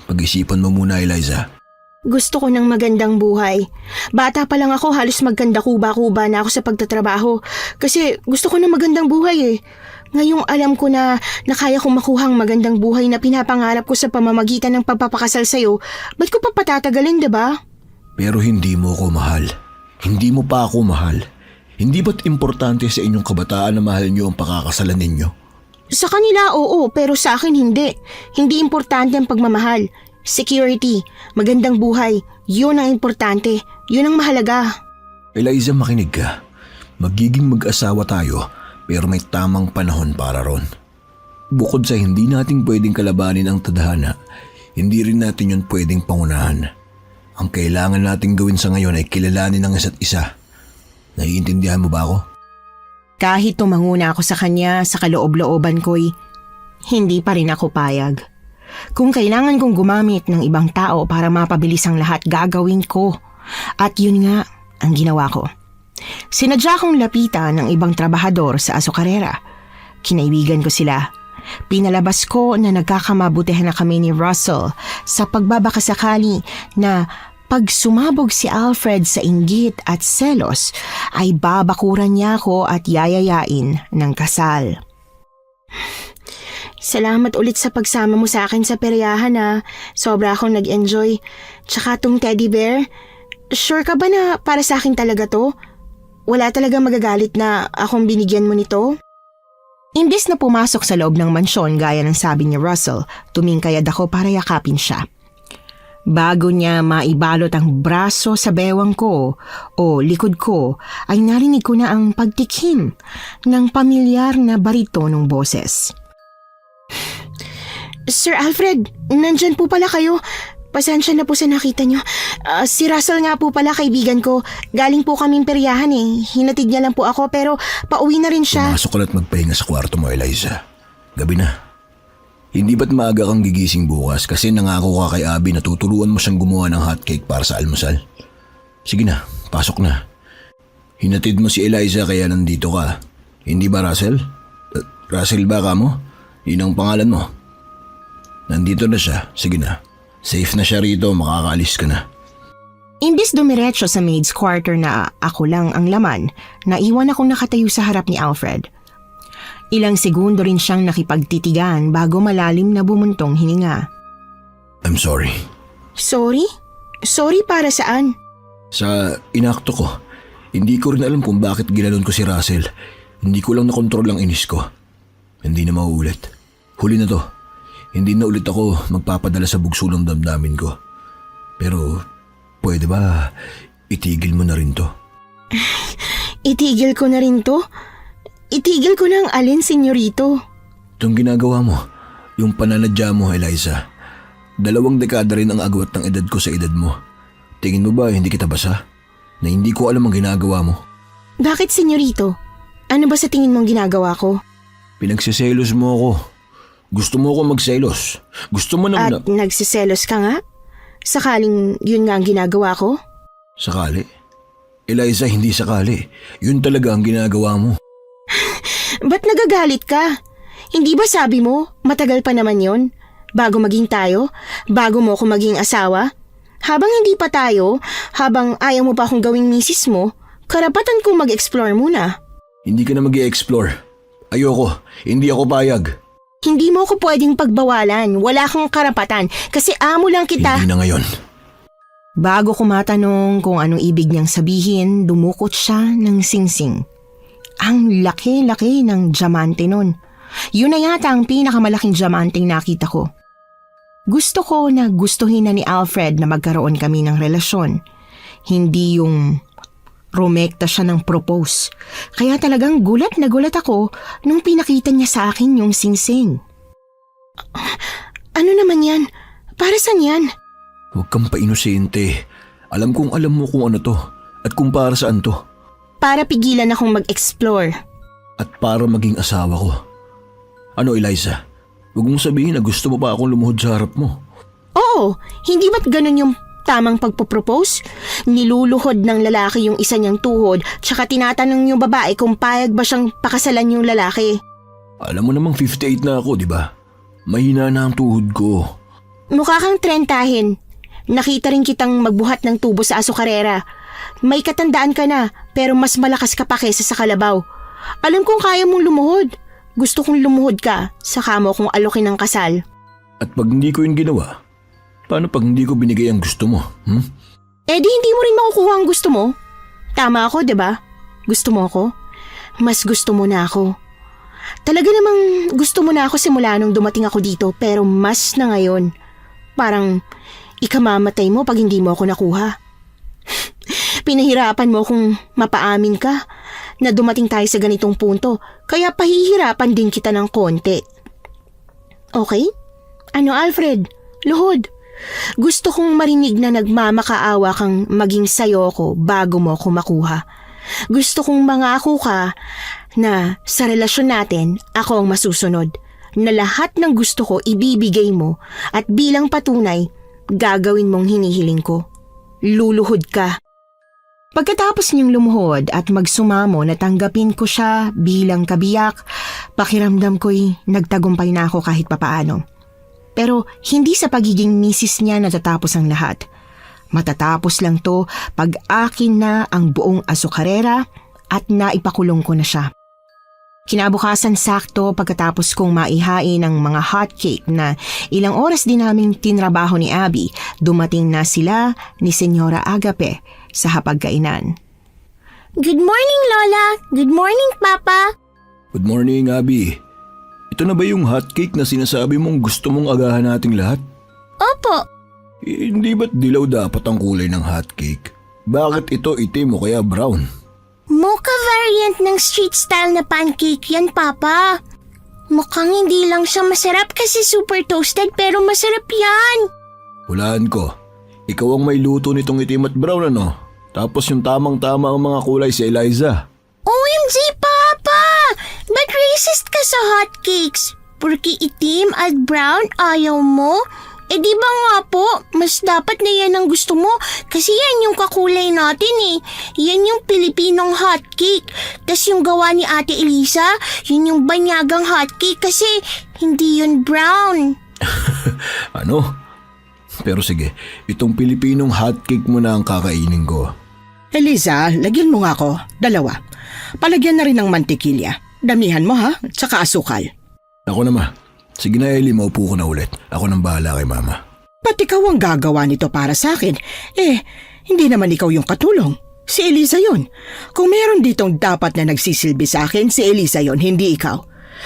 Pag-isipan mo muna, Eliza. Gusto ko ng magandang buhay. Bata pa lang ako, halos magkanda kuba-kuba na ako sa pagtatrabaho. Kasi gusto ko ng magandang buhay eh. Ngayong alam ko na kaya kong makuhang magandang buhay na pinapangarap ko sa pamamagitan ng pagpapakasal sa'yo, ba't ko pa patatagalin, diba? Pero hindi mo ko mahal. Hindi mo pa ako mahal. Hindi ba't importante sa inyong kabataan na mahal niyo ang pakakasalan ninyo? Sa kanila, oo, pero sa akin hindi. Hindi importante ang pagmamahal. Security, magandang buhay, yun ang importante. Yun ang mahalaga. Eliza, makinig ka. Magiging mag-asawa tayo pero may tamang panahon para ron. Bukod sa hindi natin pwedeng kalabanin ang tadhana, hindi rin natin yun pwedeng pangunahan. Ang kailangan natin gawin sa ngayon ay kilalanin ang isa't isa. Naiintindihan mo ba ako? Kahit tumanguna ako sa kanya sa kaloob-looban ko'y, hindi pa rin ako payag. Kung kailangan kong gumamit ng ibang tao para mapabilis ang lahat, gagawin ko. At yun nga ang ginawa ko. Sinadya kong lapitan ng ibang trabahador sa azukarera. Kinaibigan ko sila. Pinalabas ko na nagkakamabutihan na kami ni Russell sa pagbabakasakali na pag sumabog si Alfred sa inggit at selos ay babakuran niya ako at yayayain ng kasal. Salamat ulit sa pagsama mo sa akin sa peryahan ha. Sobra akong nag-enjoy. Tsaka tong teddy bear, sure ka ba na para sa akin talaga to? Wala talaga magagalit na akong binigyan mo nito? Imbis na pumasok sa loob ng mansyon gaya ng sabi ni Russell, tumingkayad ako para yakapin siya. Bago niya maibalot ang braso sa bewang ko o likod ko, ay narinig ko na ang pagtikim ng pamilyar na baritonong boses. Sir Alfred, nandyan po pala kayo. Pasensya na po sa nakita nyo. Si Russell nga po pala kaibigan ko. Galing po kaming peryahan eh. Hinatid niya lang po ako pero pauwi na rin siya. Pumasok ka na at magpahinga sa kwarto mo, Eliza. Gabi na. Hindi ba't maaga kang gigising bukas kasi nangako ka kay Abby na tuturuan mo siyang gumawa ng hotcake para sa almusal? Sige na, pasok na. Hinatid mo si Eliza kaya nandito ka. Hindi ba Russell? Russell ba ka mo? Yun ang pangalan mo. Nandito na siya, sige na. Safe na siya rito, makakaalis ka na. Imbis dumiretso sa maid's quarter na ako lang ang laman, naiwan akong nakatayo sa harap ni Alfred. Ilang segundo rin siyang nakipagtitigan bago malalim na bumuntong hininga. I'm sorry. Sorry? Sorry para saan? Sa inakto ko, hindi ko rin alam kung bakit ginanon ko si Russell. Hindi ko lang nakontrol ang inis ko. Hindi na mauulit. Huli na to. Hindi na ulit ako magpapadala sa bugso ng damdamin ko. Pero pwede ba itigil mo na rin to? Itigil ko na rin to? Itigil ko ng alin, senyorito? Itong ginagawa mo, yung pananadya mo, Eliza. 2 dekada rin ang agwat ng edad ko sa edad mo. Tingin mo ba hindi kita basa? Na hindi ko alam ang ginagawa mo? Bakit, senyorito? Ano ba sa tingin mong ginagawa ko? Pinagsiselos mo ako. Gusto mo ako magselos. Gusto mo naman At nagsiselos ka nga? Sakaling yun nga ang ginagawa ko? Sakali? Eliza, hindi sakali. Yun talaga ang ginagawa mo. Ba't nagagalit ka? Hindi ba sabi mo, matagal pa naman yon? Bago maging tayo? Bago mo ako maging asawa? Habang hindi pa tayo, habang ayaw mo pa akong gawing misis mo, karapatan kong mag-explore muna. Hindi ka na mag-i-explore. Ayoko. Hindi ako payag. Hindi mo ako pwedeng pagbawalan. Wala kang karapatan kasi amo lang kita. Hindi na ngayon. Bago ko matanong kung anong ibig niyang sabihin, dumukot siya ng singsing. Ang laki-laki ng diamante nun. Yun na yata ang pinakamalaking diamanteng nakita ko. Gusto ko na gustuhin na ni Alfred na magkaroon kami ng relasyon. Hindi yung rumekta siya ng propose. Kaya talagang gulat na gulat ako nung pinakita niya sa akin yung singsing. Ano naman yan? Para saan yan? Huwag kang painosente. Alam kong alam mo kung ano to at kung para saan to. Para pigilan akong mag-explore. At para maging asawa ko. Ano, Eliza? Huwag mong sabihin na gusto mo pa akong lumuhod sa harap mo. Oo, hindi ba't ganun yung tamang pagpropose? Niluluhod ng lalaki yung isa niyang tuhod tsaka tinatanong yung babae kung payag ba siyang pakasalan yung lalaki. Alam mo namang 58 na ako, di ba? Mahina na ang tuhod ko. Mukha kang trentahin. Nakita rin kitang magbuhat ng tubo sa asukarera. May katandaan ka na, pero mas malakas ka pa kesa sa kalabaw. Alam kong kaya mong lumuhod. Gusto kong lumuhod ka, saka mo kong alokin ng kasal. At pag hindi ko yun ginawa, paano pag hindi ko binigay ang gusto mo? Eh di hindi mo rin makukuha ang gusto mo. Tama ako, 'di ba? Gusto mo ako? Mas gusto mo na ako. Talaga namang gusto mo na ako simula nung dumating ako dito, pero mas na ngayon. Parang ikamamatay mo pag hindi mo ako nakuha. Pinahirapan mo kung mapaamin ka na dumating tayo sa ganitong punto, kaya pahihirapan din kita ng konti. Okay? Ano, Alfred? Luhod. Gusto kong marinig na nagmamakaawa kang maging sayo ko bago mo ako makuha. Gusto kong mangako ka na sa relasyon natin ako ang masusunod, na lahat ng gusto ko ibibigay mo at bilang patunay, gagawin mong hinihiling ko. Luluhod ka. Pagkatapos niyang lumuhod at magsumamo, natanggapin ko siya bilang kabiyak. Pakiramdam ko'y nagtagumpay na ako kahit papaano. Pero hindi sa pagiging misis niya natatapos ang lahat. Matatapos lang to pag akin na ang buong asukarera at naipakulong ko na siya. Kinabukasan sakto pagkatapos kong maihain ang mga hotcake na ilang oras din naming tinrabaho ni Abby, dumating na sila ni Senyora Agape sa hapagkainan. Good morning, Lola. Good morning, Papa. Good morning, Abby. Ito na ba yung hotcake na sinasabi mong gusto mong agahan nating lahat? Opo. Hindi ba't dilaw dapat ang kulay ng hotcake? Bakit ito itim o kaya brown? Mocha variant ng street style na pancake yan, Papa. Mukhang hindi lang siya masarap kasi super toasted pero masarap yan. Hulaan ko. Ikaw ang may luto nitong itim at brown ano? Tapos yung tamang-tama ang mga kulay si Eliza. OMG, Papa! Ba't racist ka sa hotcakes? Porque itim at brown ayaw mo? Eh di ba nga po, mas dapat na yan ang gusto mo kasi yan yung kakulay natin eh. Yan yung Pilipinong hotcake. Tas yung gawa ni Ate Elisa, yun yung banyagang hotcake kasi hindi yun brown. Ano? Pero sige, itong Pilipinong hotcake mo na ang kakainin ko. Eliza, lagyan mo nga ako, 2. Palagyan na rin ng mantikilya. Damihan mo ha, tsaka asukal. Ako na ma. Sige na Eli, maupo ko na ulit. Ako nang bahala kay mama. Ba't ikaw ang gagawa nito para sa akin? Hindi naman ikaw yung katulong. Si Eliza yon. Kung meron ditong dapat na nagsisilbi sa akin, si Eliza yon, hindi ikaw.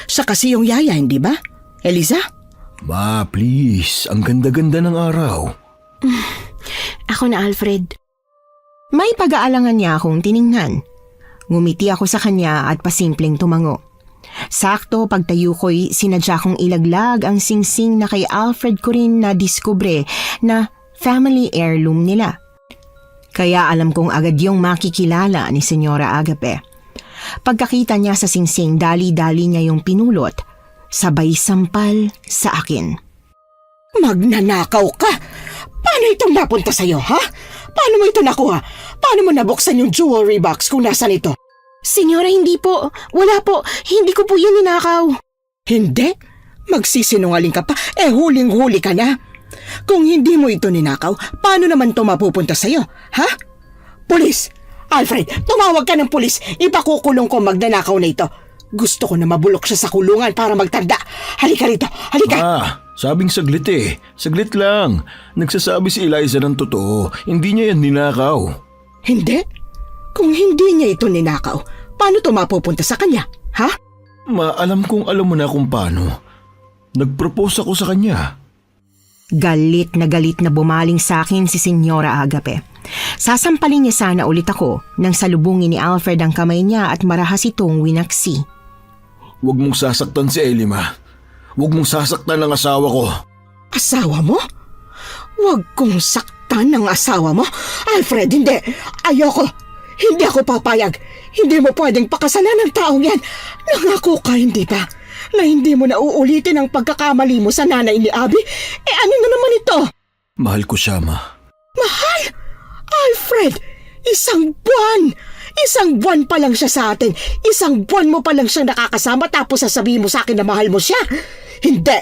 Siya kasi yung yaya, hindi ba? Eliza? Ma, please. Ang ganda-ganda ng araw. Ako na, Alfred. May pag-aalangan niya akong tiningnan. Ngumiti ako sa kanya at pasimpleng tumango. Sakto pagtayo ko'y sinadya kong ilaglag ang singsing na kay Alfred ko rin na diskubre na family heirloom nila. Kaya alam kong agad yung makikilala ni Senyora Agape. Pagkakita niya sa singsing, dali-dali niya yung pinulot, sabay sampal sa akin. Magnanakaw ka! Paano itong napunta sa'yo, ha? Paano mo ito nakuha? Paano mo nabuksan yung jewelry box kung nasan ito? Senyora, hindi po. Wala po. Hindi ko po yun ninakaw. Hindi? Magsisinungaling ka pa? Huling-huli ka na. Kung hindi mo ito ninakaw, paano naman ito mapupunta sa'yo? Ha? Pulis! Alfred, tumawag ka ng pulis. Ipakukulong ko magnanakaw na ito. Gusto ko na mabulok siya sa kulungan para magtanda. Halika rito, halika! Sabing saglit eh. Saglit lang. Nagsasabi si Eliza ng totoo. Hindi niya yan ninakaw. Hindi? Kung hindi niya ito ninakaw, paano ito mapupunta sa kanya? Ha? Ma, alam kong alam mo na kung paano. Nag-propose ako sa kanya. Galit na bumaling sa akin si Senyora Agape. Sasampalin niya sana ulit ako nang salubungin ni Alfred ang kamay niya at marahas itong winaksi. Huwag mong sasaktan si Ellie, ma. Huwag mong sasaktan ang asawa ko. Asawa mo? Huwag kong saktan ng asawa mo? Alfred, hindi. Ayoko. Hindi ako papayag. Hindi mo pwedeng pakasalan ng taong yan. Nangako ka, hindi ba? Na hindi mo na uulitin ang pagkakamali mo sa nanay ni Abby? Ano na naman ito? Mahal ko siya, ma. Mahal? Alfred, 1 buwan! 1 buwan pa lang siya sa atin. 1 buwan mo pa lang siyang nakakasama tapos sasabihin mo sa akin na mahal mo siya. Hindi!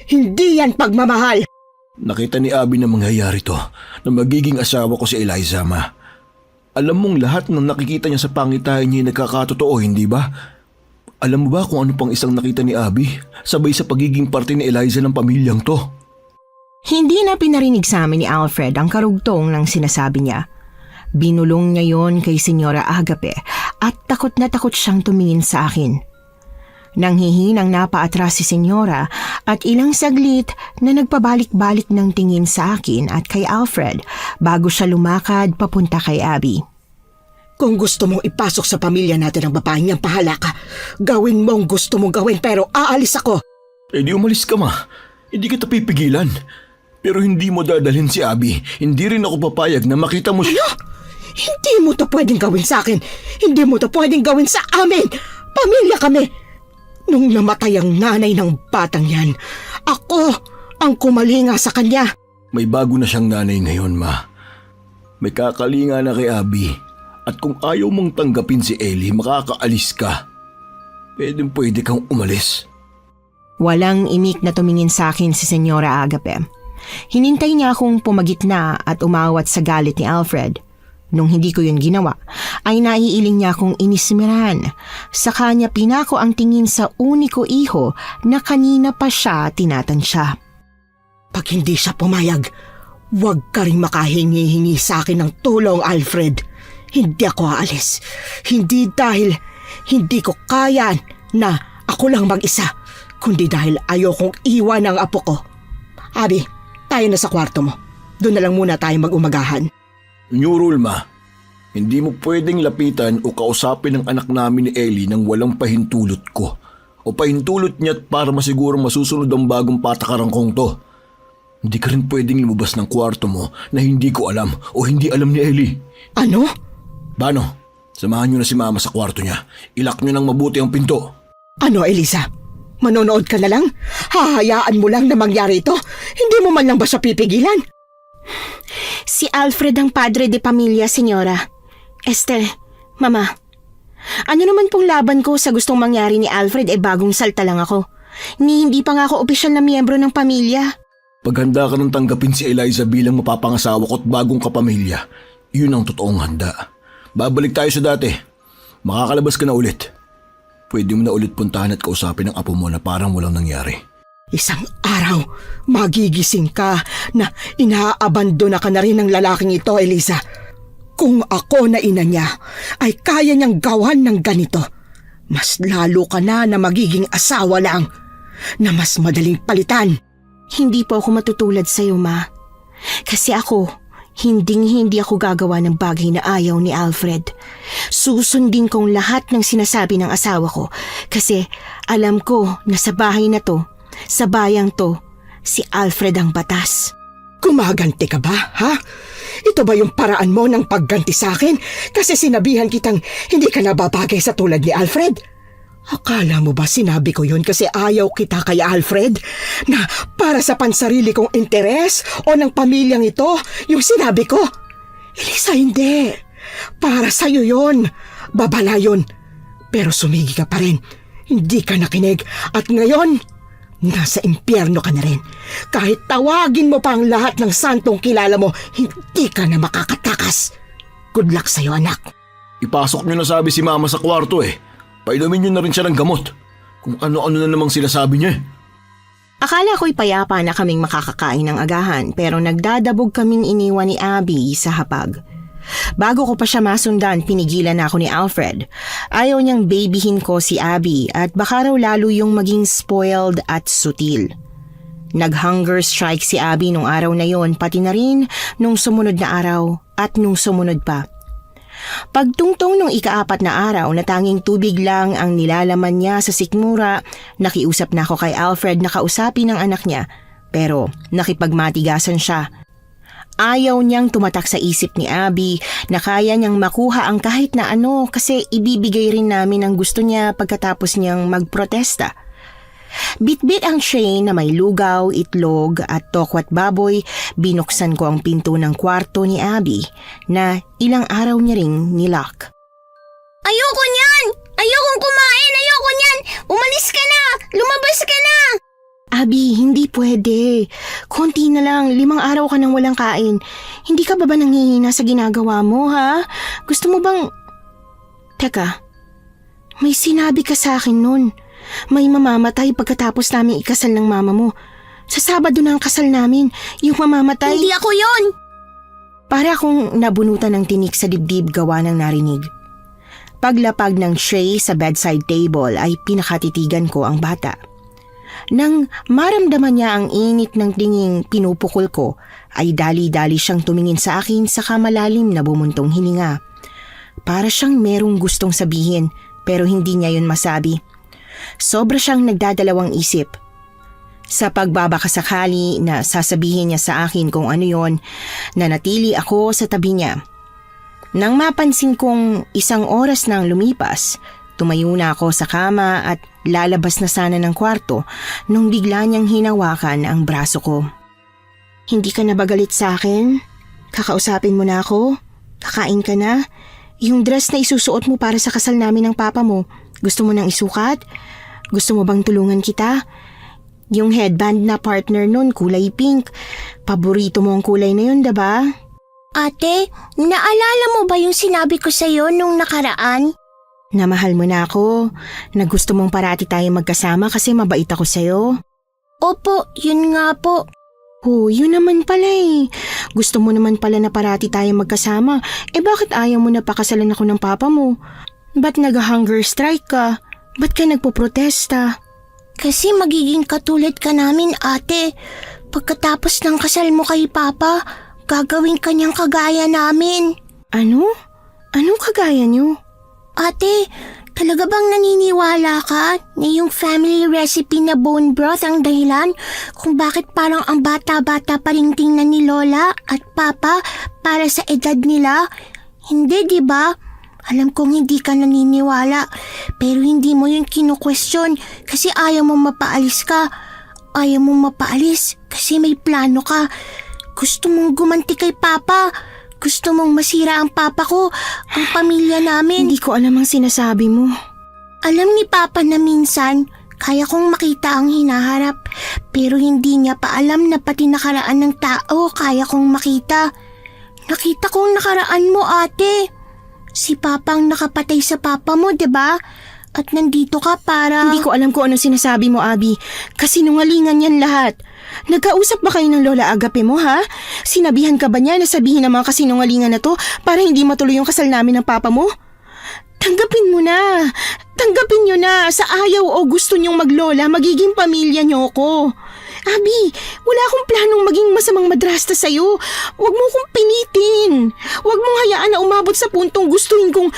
Hindi yan pagmamahal. Nakita ni Abby na mangyayari to, na magiging asawa ko si Eliza, Ma. Alam mong lahat ng nakikita niya sa pangitain niya ay nagkakatotoo, hindi ba? Alam mo ba kung ano pang isang nakita ni Abby, sabay sa pagiging parte ni Eliza ng pamilyang to? Hindi na pinarinig sa amin ni Alfred ang karugtong ng sinasabi niya. Binulong niya yon kay Senyora Agape at takot na takot siyang tumingin sa akin. Nanghihinang napaatras si Senyora at ilang saglit na nagpabalik-balik ng tingin sa akin at kay Alfred bago siya lumakad papunta kay Abby. Kung gusto mong ipasok sa pamilya natin ang babaeng niyang pahala ka, gawin mo ang gusto mong gawin pero aalis ako. Eh di umalis ka, Ma. Hindi kita pipigilan. Pero hindi mo dadalhin si Abby. Hindi rin ako papayag na makita mo siya. Ano? Hindi mo to pwedeng gawin sa akin. Hindi mo to pwedeng gawin sa amin. Pamilya kami. Nung namatay ang nanay ng batang yan, ako ang kumalinga sa kanya. May bago na siyang nanay ngayon, Ma. May kakalinga na kay Abby. At kung ayaw mong tanggapin si Ellie, makakaalis ka. Pwede kang umalis. Walang imik na tumingin sa akin si Senyora Agape. Hinintay niya akong pumagitna at umawat sa galit ni Alfred. Nung hindi ko yun ginawa, ay naiiling niya akong inismiran. Sa kanya pinako ang tingin sa uniko iho na kanina pa siya tinatansya. Pag hindi siya pumayag, huwag ka rin makahingi-hingi sa akin ng tulong, Alfred. Hindi ako aalis. Hindi dahil hindi ko kaya na ako lang mag-isa, kundi dahil ayokong iwan ang apo ko. Abby, tayo na sa kwarto mo. Doon na lang muna tayo mag-umagahan. New rule, Ma. Hindi mo pwedeng lapitan o kausapin ang anak namin ni Ellie nang walang pahintulot ko. O pahintulot niya't para masigurong masusunod ang bagong patakarang kong to. Hindi ka rin pwedeng lumabas ng kwarto mo na hindi ko alam o hindi alam ni Ellie. Ano? Paano? Samahan niyo na si Mama sa kwarto niya. Ilak niyo ng mabuti ang pinto. Ano, Eliza? Manonood ka na lang? Hahayaan mo lang na mangyari ito? Hindi mo man lang ba siya pipigilan? Si Alfred ang padre de pamilya, Senyora. Esther, Mama. Ano naman pong laban ko sa gustong mangyari ni Alfred bagong salta lang ako. Hindi pa nga ako opisyal na miyembro ng pamilya. Paghanda ka ng tanggapin si Eliza bilang mapapangasawa ko at bagong kapamilya, yun ang totoong handa. Babalik tayo sa dati. Makakalabas ka na ulit. Pwede mo na ulit puntahan at kausapin ang apo mo na parang walang nangyari. Isang araw, magigising ka na inaabandona ka na rin ng lalaking ito, Eliza. Kung ako na ina niya ay kaya niyang gawan ng ganito, mas lalo ka na magiging asawa lang na mas madaling palitan. Hindi po ako matutulad sa'yo, Ma. Kasi hindi ako gagawa ng bagay na ayaw ni Alfred. Susundin kong lahat ng sinasabi ng asawa ko kasi alam ko na sa bahay na to, sa bayang to, si Alfred ang batas. Gumaganti ka ba, ha? Ito ba yung paraan mo ng pagganti sa akin kasi sinabihan kitang hindi ka nababagay sa tulad ni Alfred? Akala mo ba sinabi ko yun kasi ayaw kita kay Alfred? Na para sa pansarili kong interes o ng pamilyang ito yung sinabi ko? Elisa, hindi. Para sa'yo yun. Babala yun. Pero sumigi ka pa rin. Hindi ka nakinig. At ngayon, nasa impyerno ka na rin. Kahit tawagin mo pa ang lahat ng santong kilala mo, hindi ka na makakatakas. Good luck sa'yo, anak. Ipasok niyo na sabi si Mama sa kwarto eh. Painumin niyo na rin siya ng gamot. Kung ano-ano na namang sinasabi niya. Akala ko'y payapa na kaming makakakain ng agahan pero nagdadabog kaming iniwan ni Abby sa hapag. Bago ko pa siya masundan, pinigilan na ako ni Alfred. Ayaw niyang babyhin ko si Abby at baka raw lalo yung maging spoiled at sutil. Nag-hunger strike si Abby nung araw na yon, pati na rin nung sumunod na araw at nung sumunod pa. Pagtungtong nung ika-4 na araw na tanging tubig lang ang nilalaman niya sa sikmura, nakiusap na ako kay Alfred na kausapin ang anak niya pero nakipagmatigasan siya. Ayaw niyang tumatak sa isip ni Abby na kaya niyang makuha ang kahit na ano kasi ibibigay rin namin ang gusto niya pagkatapos niyang magprotesta. Bitbit ang tray na may lugaw, itlog at tokwat baboy, binuksan ko ang pinto ng kwarto ni Abby na ilang araw niya ring nilock. Ayoko niyan! Ayokong kumain! Ayoko niyan! Umalis ka na! Lumabas ka na! Abby, hindi pwede. Konti na lang, 5 araw ka nang walang kain. Hindi ka ba nangihina sa ginagawa mo, ha? Gusto mo bang... Teka, may sinabi ka sa akin nun. May mamamatay pagkatapos namin ikasal ng mama mo. Sa Sabado na ang kasal namin, yung mamamatay... Hindi ako yon. Para akong nabunutan ng tinik sa dibdib gawa ng narinig. Paglapag ng tray sa bedside table ay pinakatitigan ko ang bata. Nang maramdaman niya ang init ng tinging pinupukol ko, ay dali-dali siyang tumingin sa akin sa kamalalim na bumuntong hininga. Para siyang merong gustong sabihin pero hindi niya yun masabi. Sobra siyang nagdadalawang isip. Sa pagbabakasakali na sasabihin niya sa akin kung ano yon, nanatili ako sa tabi niya. Nang mapansin kong 1 oras nang lumipas, tumayo na ako sa kama at lalabas na sana ng kwarto nung bigla niyang hinawakan ang braso ko. Hindi ka na ba galit sa akin? Kakausapin mo na ako? Kakain ka na? Yung dress na isusuot mo para sa kasal namin ng papa mo, gusto mo nang isukat? Gusto mo bang tulungan kita? Yung headband na partner nun, kulay pink. Paborito mo ang kulay na yun, diba? Ate, naalala mo ba yung sinabi ko sa'yo nung nakaraan? Na mahal mo na ako, na gusto mong parati tayo magkasama kasi mabait ako sa'yo. Opo, yun nga po. Oh, yun naman pala eh. Gusto mo naman pala na parati tayo magkasama. Bakit ayaw mo na pakasalan ako ng papa mo? Ba't nag-hunger strike ka? Ba't ka nagpoprotesta? Kasi magiging katulad ka namin, ate. Pagkatapos ng kasal mo kay Papa, gagawin ka niyang kagaya namin. Ano? Anong kagaya niyo? Ate, talaga bang naniniwala ka na yung family recipe na bone broth ang dahilan kung bakit parang ang bata-bata pa rin tingnan ni Lola at Papa para sa edad nila? Hindi, di ba? Alam kong hindi ka naniniwala, pero hindi mo yun kinu-question kasi ayaw mong mapaalis ka. Ayaw mong mapaalis kasi may plano ka. Gusto mong gumanti kay Papa. Gusto mong masira ang papa ko, ang pamilya namin. Hindi ko alam ang sinasabi mo. Alam ni Papa na minsan, kaya kong makita ang hinaharap, pero hindi niya pa alam na pati nakaraan ng tao kaya kong makita. Nakita kong nakaraan mo, ate. Si Papa ang nakapatay sa papa mo, 'di ba? At nandito ka para... Hindi ko alam kung anong sinasabi mo, Abby. Kasinungalingan yan lahat. Nagkausap ba kayo ng Lola Agape mo, ha? Sinabihan ka ba niya na sabihin ang mga kasinungalingan na to para hindi matuloy yung kasal namin ng papa mo? Tanggapin mo na. Tanggapin nyo na. Sa ayaw o gusto nyong maglola, magiging pamilya nyo ko. Abby, wala akong planong maging masamang madrasta sa'yo. Huwag mo kong pinitin. Huwag mong hayaan na umabot sa puntong gustuhin kong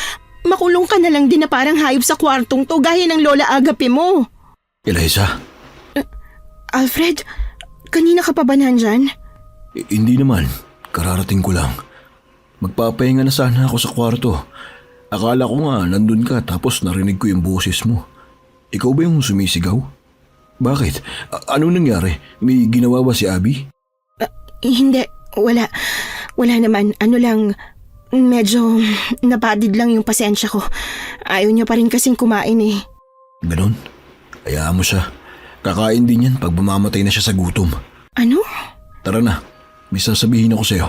makulong ka na lang din na parang hayop sa kwartong to gaya ng Lola Agape mo. Eliza? Alfred, kanina ka pa ba nandyan? Hindi naman. Kararating ko lang. Magpapahinga na sana ako sa kwarto. Akala ko nga nandun ka tapos narinig ko yung boses mo. Ikaw ba yung sumisigaw? Bakit? Anong nangyari? May ginawa ba si Abby? Hindi, wala. Wala naman. Ano lang, medyo napadid lang yung pasensya ko. Ayaw niya pa rin kasing kumain eh. Ganon? Hayaan mo siya. Kakain din yan pag bumamatay na siya sa gutom. Ano? Tara na. May sasabihin ako sa'yo.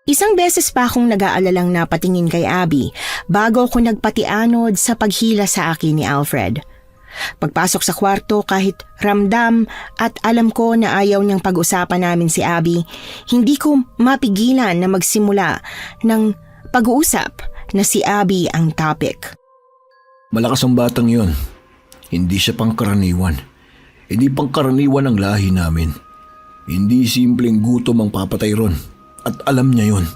Isang beses pa akong nag-aalalang napatingin kay Abby bago ako nagpatianod sa paghila sa akin ni Alfred. Pagpasok sa kwarto kahit ramdam at alam ko na ayaw niyang pag-usapan namin si Abby, hindi ko mapigilan na magsimula ng pag-uusap na si Abby ang topic. Malakas ang batang yon. Hindi siya pangkaraniwan. Hindi pangkaraniwan ang lahi namin. Hindi simpleng gutom ang papatay ron. At alam niya yon.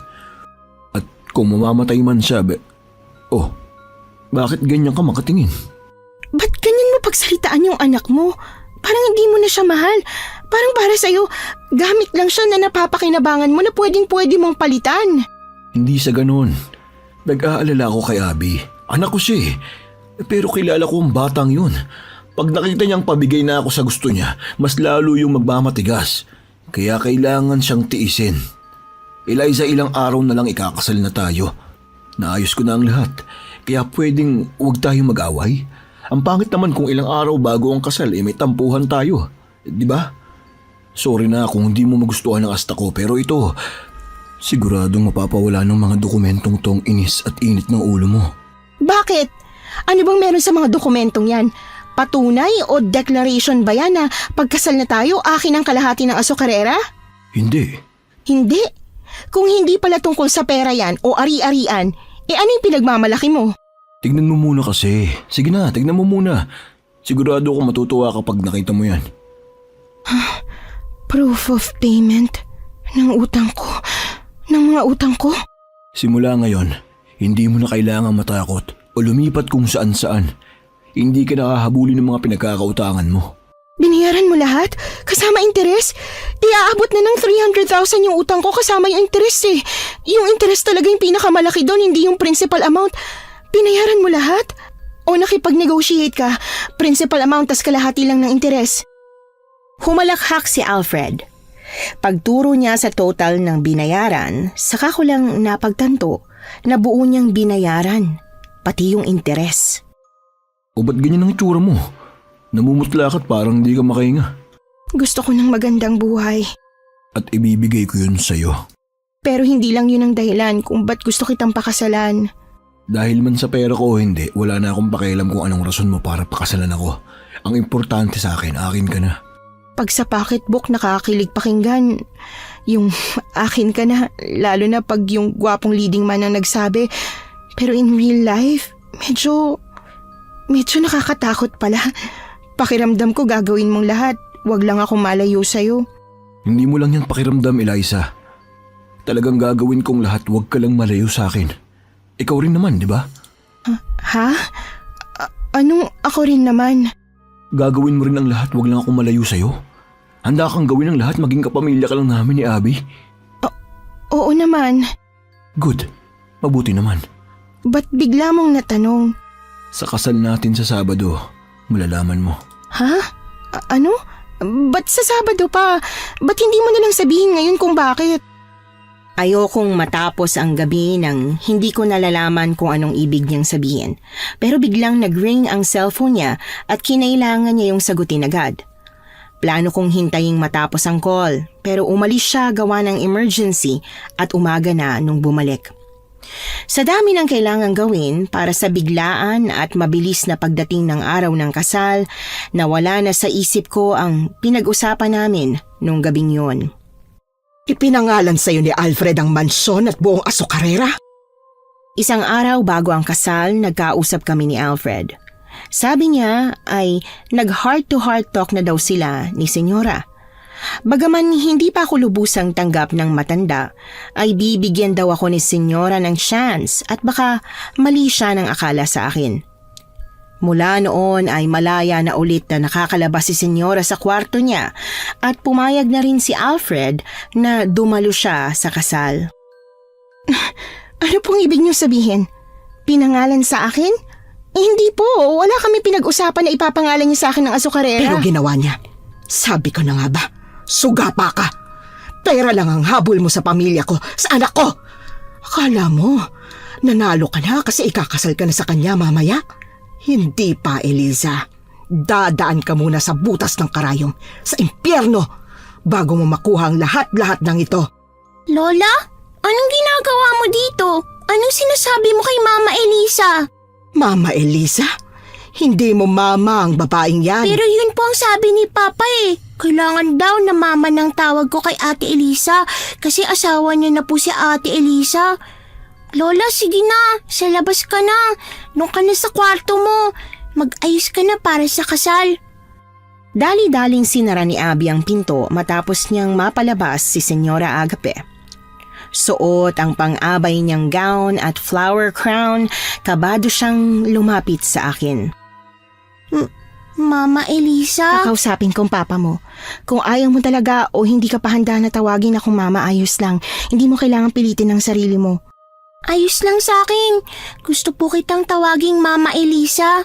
At kung mamamatay man siya, bakit ganyan ka makatingin? Ba't ganyan mo pagsalitaan yung anak mo? Parang hindi mo na siya mahal. Parang para sa'yo, gamit lang siya na napapakinabangan mo na pwedeng-pwede mong palitan. Hindi sa ganun. Nag-aalala ako kay Abby. Anak ko siya eh. Pero kilala ko ang batang yun. Pag nakita niyang pabigay na ako sa gusto niya, mas lalo yung magmamatigas. Kaya kailangan siyang tiisin. Eliza, ilang araw na lang ikakasal na tayo. Naayos ko na ang lahat. Kaya pwedeng huwag tayong mag-away. Ang pangit naman kung ilang araw bago ang kasal may tampuhan tayo. Di ba? Sorry na kung hindi mo magustuhan ang asta ko pero ito, siguradong mapapawala ng mga dokumentong tong inis at init ng ulo mo. Bakit? Ano bang meron sa mga dokumentong yan? Patunay o declaration ba yan na pagkasal na tayo, akin ang kalahati ng asokarera? Hindi. Hindi. Kung hindi pala tungkol sa pera yan o ari-arian, ano yung pinagmamalaki mo? Tignan mo muna kasi. Sige na, tignan mo muna. Sigurado ako matutuwa kapag nakita mo yan. Proof of payment ng utang ko. Ng mga utang ko? Simula ngayon, hindi mo na kailangan matakot o lumipat kung saan-saan. Hindi ka nakahabulin ng mga pinagkakautangan mo. Binayaran mo lahat? Kasama interes? Iaabot na ng 300,000 yung utang ko kasama yung interes eh. Yung interes talaga yung pinakamalaki doon, hindi yung principal amount. Binayaran mo lahat? O nakipag-negotiate ka? Principal amount tas kalahati lang ng interes. Humalakhak si Alfred. Pagturo niya sa total ng binayaran, saka ko lang napagtanto na buo niyang binayaran, pati yung interes. O ba't ganyan ang itsura mo? Namumutla ka't parang di ka makahinga. Gusto ko ng magandang buhay. At ibibigay ko yun sa'yo. Pero hindi lang yun ang dahilan kung ba't gusto kitang pakasalan. Dahil man sa pera ko o hindi, wala na akong pakialam kung anong rason mo para pakasalan ako. Ang importante sa akin ka na. Pag sa pocketbook nakakakilig pakinggan, yung akin ka na, lalo na pag yung gwapong leading man ang nagsabi. Pero in real life, medyo nakakatakot pala. Pakiramdam ko gagawin mong lahat, wag lang ako malayo sa'yo. Hindi mo lang yan pakiramdam, Eliza. Talagang gagawin kong lahat, wag ka lang malayo sa akin. Ikaw rin naman, di ba? Ha? Anong ako rin naman? Gagawin mo rin ang lahat, wag lang ako malayo sa'yo. Handa kang gawin ang lahat, maging kapamilya ka lang namin ni Abby. Oo naman. Good. Mabuti naman. Ba't bigla mong natanong? Sa kasal natin sa Sabado, malalaman mo. Ha? Ano? Ba't sa Sabado pa? Ba't hindi mo nalang sabihin ngayon kung bakit? Ayokong matapos ang gabi nang hindi ko nalalaman kung anong ibig niyang sabihin. Pero biglang nag-ring ang cellphone niya at kinailangan niya yung sagutin agad. Plano kong hintayin matapos ang call pero umalis siya gawa ng emergency at umaga na nung bumalik. Sa dami ng kailangang gawin para sa biglaan at mabilis na pagdating ng araw ng kasal, nawala na sa isip ko ang pinag-usapan namin nung gabing yon. Ipinangalan sa'yo ni Alfred ang mansyon at buong asokarera? Isang araw bago ang kasal, nagkausap kami ni Alfred. Sabi niya ay nag-heart-to-heart talk na daw sila ni Senyora. Bagaman hindi pa ako lubusang tanggap ng matanda, ay bibigyan daw ako ni Senyora ng chance at baka mali siya ng akala sa akin. Mula noon ay malaya na ulit na nakakalabas si Senyora sa kwarto niya at pumayag na rin si Alfred na dumalo siya sa kasal. Ano pong ibig niyo sabihin? Pinangalan sa akin? Hindi po, wala kami pinag-usapan na ipapangalan niya sa akin ng asokarera. Pero ginawa niya. Sabi ko na nga ba, suga pa ka. Pera lang ang habol mo sa pamilya ko, sa anak ko. Akala mo, nanalo ka na kasi ikakasal ka na sa kanya mamaya? Hindi pa, Eliza. Dadaan ka muna sa butas ng karayom, sa impyerno, bago mo makuha ang lahat-lahat ng ito. Lola, anong ginagawa mo dito? Anong sinasabi mo kay Mama Elisa? Mama Eliza? Hindi mo mama ang babaeng yan. Pero yun po ang sabi ni Papa eh. Kailangan daw na mama ng tawag ko kay Ate Elisa kasi asawa niya na po si Ate Elisa. Lola, sige na. Sa labas ka na. Doon ka na sa kwarto mo. Mag-ayos ka na para sa kasal. Dali-daling sinara ni Abby ang pinto matapos niyang mapalabas si Senyora Agape. Suot ang pang-abay niyang gown at flower crown, kabado siyang lumapit sa akin. Mama Elisa? Kakausapin kong papa mo. Kung ayaw mo talaga o hindi ka pa handa na tawagin akong mama, ayos lang. Hindi mo kailangang pilitin ang sarili mo. Ayos lang sa akin. Gusto po kitang tawaging Mama Elisa.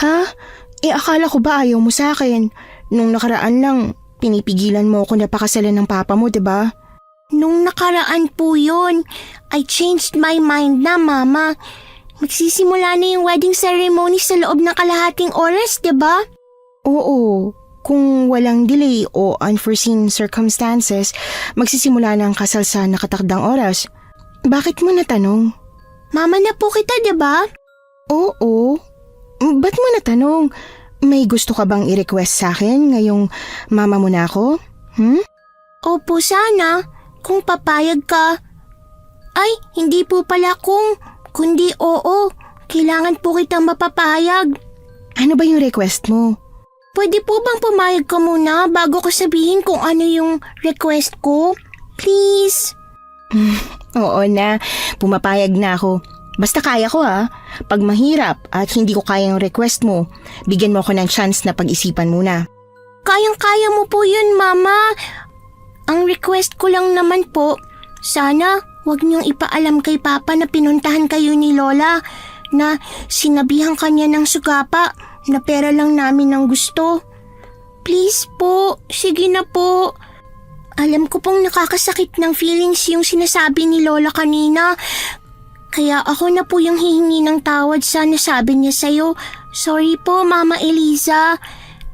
Ha? Akala ko ba ayaw mo sa akin? Nung nakaraan lang, pinipigilan mo ako na pakasalan ng papa mo, diba? Nung nakaraan po yun, I changed my mind na, Mama. Magsisimula na yung wedding ceremony sa loob ng kalahating oras, diba? Oo. kung walang delay o unforeseen circumstances, magsisimula na ang kasal sa nakatakdang oras. Bakit mo natanong? Mama na po kita, diba? Oo. Ba't mo natanong? May gusto ka bang i-request sa akin ngayong mama mo na ako? Opo, sana. Kung papayag ka. Ay, hindi po pala kundi oo. Kailangan po kitang mapapayag. Ano ba yung request mo? Pwede po bang pumayag ka muna bago ko sabihin kung ano yung request ko? Please? Oo na, pumapayag na ako. Basta kaya ko ha. Pag mahirap at hindi ko kaya yung request mo, bigyan mo ako ng chance na pag-isipan muna. Kayang-kaya mo po yun, Mama. Ang request ko lang naman po, sana wag niyong ipaalam kay Papa na pinuntahan kayo ni Lola, na sinabihan kanya ng sugapa na pera lang namin ang gusto. Please po, sige na po. Alam ko pong nakakasakit ng feelings yung sinasabi ni Lola kanina. Kaya ako na po yung hihingi ng tawad sa nasabi niya sa'yo. Sorry po, Mama Eliza.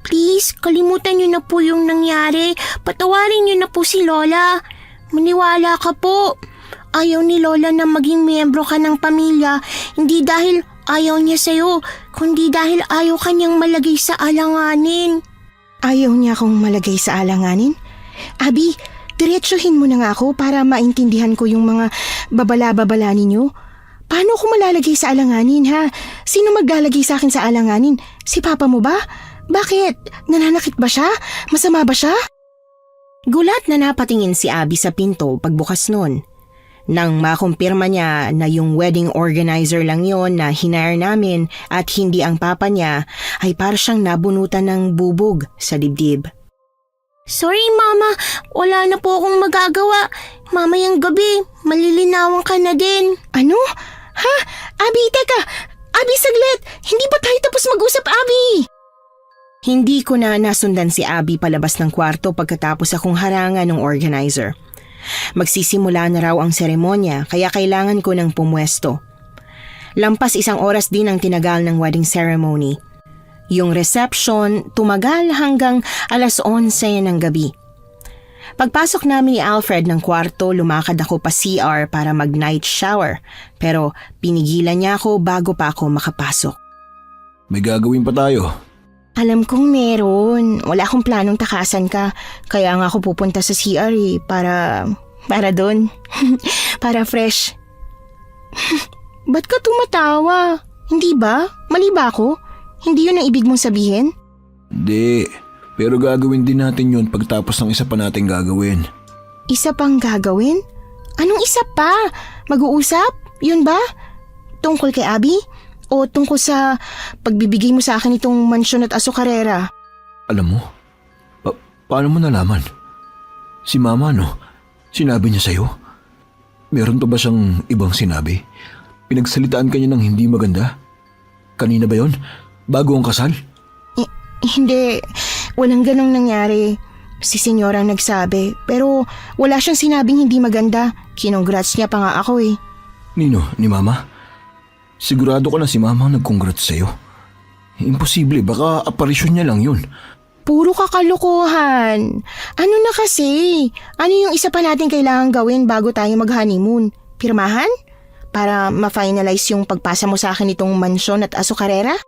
Please, kalimutan niyo na po yung nangyari. Patawarin niyo na po si Lola. Maniwala ka po. Ayaw ni Lola na maging miyembro ka ng pamilya, hindi dahil ayaw niya sa'yo, kundi dahil ayaw kanyang malagay sa alanganin. Ayaw niya akong malagay sa alanganin? Abi, diretsuhin mo na nga ako para maintindihan ko yung mga babala-babala ninyo. Paano ako malalagay sa alanganin ha? Sino maglalagay sa akin sa alanganin? Si Papa mo ba? Bakit? Nananakit ba siya? Masama ba siya? Gulat na napatingin si Abby sa pinto pagbukas nun. Nang makumpirma niya na yung wedding organizer lang yon na hinire namin at hindi ang papa niya, ay para siyang nabunutan ng bubog sa dibdib. Sorry, Mama. Wala na po akong magagawa. Mamayang gabi, malilinawan ka na din. Ano? Ha? Abi, teka! Abi, saglit! Hindi pa tayo tapos mag-usap, Abi? Hindi ko na nasundan si Abby palabas ng kwarto pagkatapos akong harangan ng organizer. Magsisimula na raw ang seremonya kaya kailangan ko ng pumwesto. Lampas 1 oras din ang tinagal ng wedding ceremony. Yung reception tumagal hanggang 11:00 ng gabi. Pagpasok namin ni Alfred ng kwarto, lumakad ako pa CR para mag-night shower. Pero pinigilan niya ako bago pa ako makapasok. May gagawin pa tayo. Alam kong meron. Wala akong planong takasan ka. Kaya nga ako pupunta sa CR para doon. Para fresh. Ba't ka tumatawa? Hindi ba? Mali ba ako? Hindi yun ang ibig mong sabihin? Hindi. Pero gagawin din natin yun pagtapos ng isa pa nating gagawin. Isa pang gagawin? Anong isa pa? Mag-uusap? Yun ba? Tungkol kay Abby? O tungkol sa pagbibigay mo sa akin itong mansyon at asukarera? Alam mo, paano mo nalaman? Si Mama, no? Sinabi niya sa'yo? Meron pa ba siyang ibang sinabi? Pinagsalitaan ka niya ng hindi maganda? Kanina ba yon? Bago ang kasal? Hindi, walang ganong nangyari. Si senyora ang nagsabi, pero wala siyang sinabing hindi maganda. Kinongrats niya pa nga ako eh. Nino, ni Mama? Sigurado ka na si Mama ang nag-congrats sa'yo? Imposible, baka aparisyon niya lang yun. Puro kakalokohan. Ano na kasi? Ano yung isa pa natin kailangan gawin bago tayo mag-honeymoon? Pirmahan? Para ma-finalize yung pagpasa mo sa akin itong mansyon at asukarera?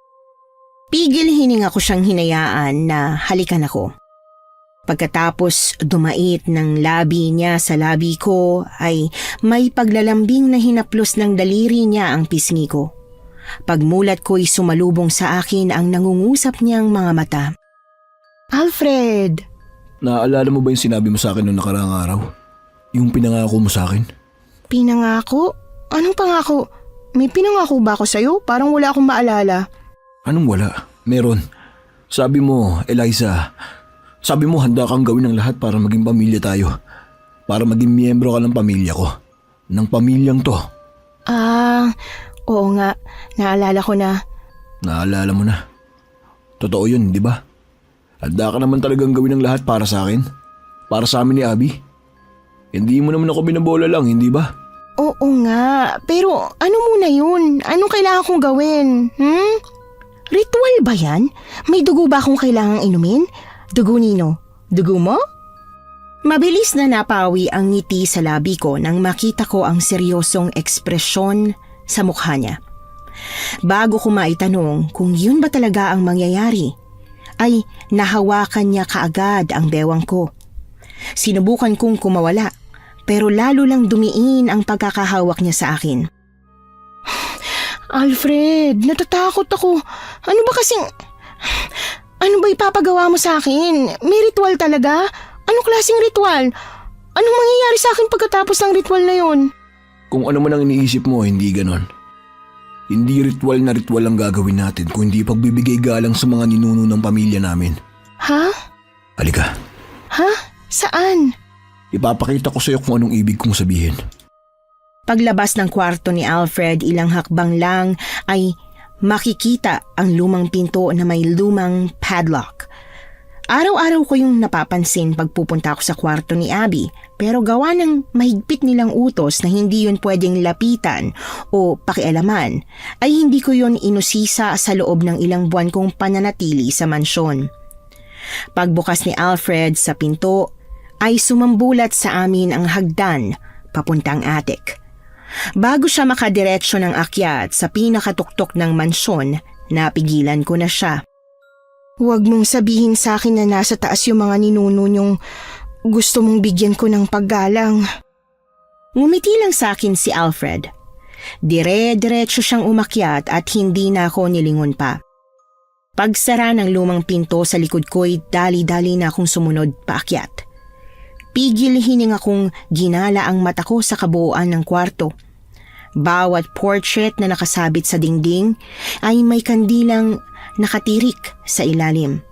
Pigil hininga ko siyang hinayaan na halikan ako. Pagkatapos dumait ng labi niya sa labi ko ay may paglalambing na hinaplos ng daliri niya ang pisngi ko. Pagmulat ko'y sumalubong sa akin ang nangungusap niyang mga mata. Alfred! Naaalala mo ba yung sinabi mo sa akin noong nakaraang araw? Yung pinangako mo sa akin? Pinangako? Anong pangako? May pinangako ba ako sa'yo? Parang wala akong maalala. Anong wala? Meron. Sabi mo, Eliza, sabi mo handa kang gawin ang lahat para maging pamilya tayo. Para maging miyembro ka ng pamilya ko. Ng pamilyang to. Oo nga. Naalala ko na. Naalala mo na. Totoo yun, di ba? Handa ka naman talagang gawin ang lahat para sa akin. Para sa amin ni Abby. Hindi mo naman ako binabola lang, hindi ba? Oo nga. Pero ano muna yun? Anong kailangan kong gawin? Ritual ba yan? May dugo ba akong kailangang inumin? Dugo nino? Dugo mo? Mabilis na napawi ang ngiti sa labi ko nang makita ko ang seryosong ekspresyon sa mukha niya. Bago ko maitanong kung yun ba talaga ang mangyayari, ay nahawakan niya kaagad ang bewang ko. Sinubukan kong kumawala, pero lalo lang dumiin ang pagkakahawak niya sa akin. Alfred, natatakot ako. Ano ba ipapagawa mo sa akin? May ritual talaga? Anong klaseng ritual? Anong mangyayari sa akin pagkatapos ng ritual na yon? Kung ano man ang iniisip mo, hindi ganon. Hindi ritual na ritual ang gagawin natin kung hindi pagbibigay galang sa mga ninuno ng pamilya namin. Ha? Halika, Ha? Saan? ipapakita ko sa'yo kung anong ibig kong sabihin. Paglabas ng kwarto ni Alfred, ilang hakbang lang ay makikita ang lumang pinto na may lumang padlock. Araw-araw ko yung napapansin pagpupunta ako sa kwarto ni Abby, pero gawa ng mahigpit nilang utos na hindi yun pwedeng lapitan o pakialaman, ay hindi ko yun inusisa sa loob ng ilang buwan kong pananatili sa mansyon. Pagbukas ni Alfred sa pinto, ay sumambulat sa amin ang hagdan papuntang attic. Bago siya makadiretso ng akyat sa pinakatuktok ng mansyon, napigilan ko na siya. Huwag mong sabihin sa akin na nasa taas yung mga ninuno niyong gusto mong bigyan ko ng paggalang. Ngumiti lang sa akin si Alfred. Dire-diretso siyang umakyat at hindi na ako nilingon pa. Pagsara ng lumang pinto sa likod ko'y dali-dali na akong sumunod paakyat. Pigil hining akong ginala ang mata ko sa kabuuan ng kwarto. Bawat portrait na nakasabit sa dingding ay may kandilang nakatirik sa ilalim.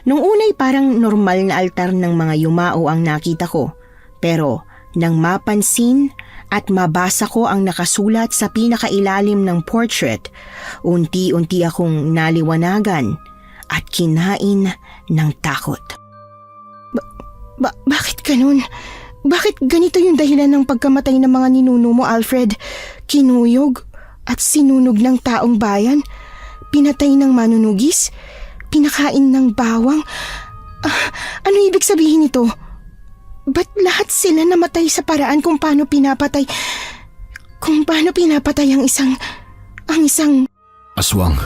Nung unay parang normal na altar ng mga yumao ang nakita ko, pero nang mapansin at mabasa ko ang nakasulat sa pinakailalim ng portrait, unti-unti akong naliwanagan at kinain ng takot. Bakit ganun? Bakit ganito yung dahilan ng pagkamatay ng mga ninuno mo, Alfred? Kinuyog at sinunog ng taong bayan? Pinatay ng manunugis? Pinakain ng bawang? Ano ibig sabihin nito? Ba't lahat sila namatay sa paraan kung paano pinapatay ang isang Aswang.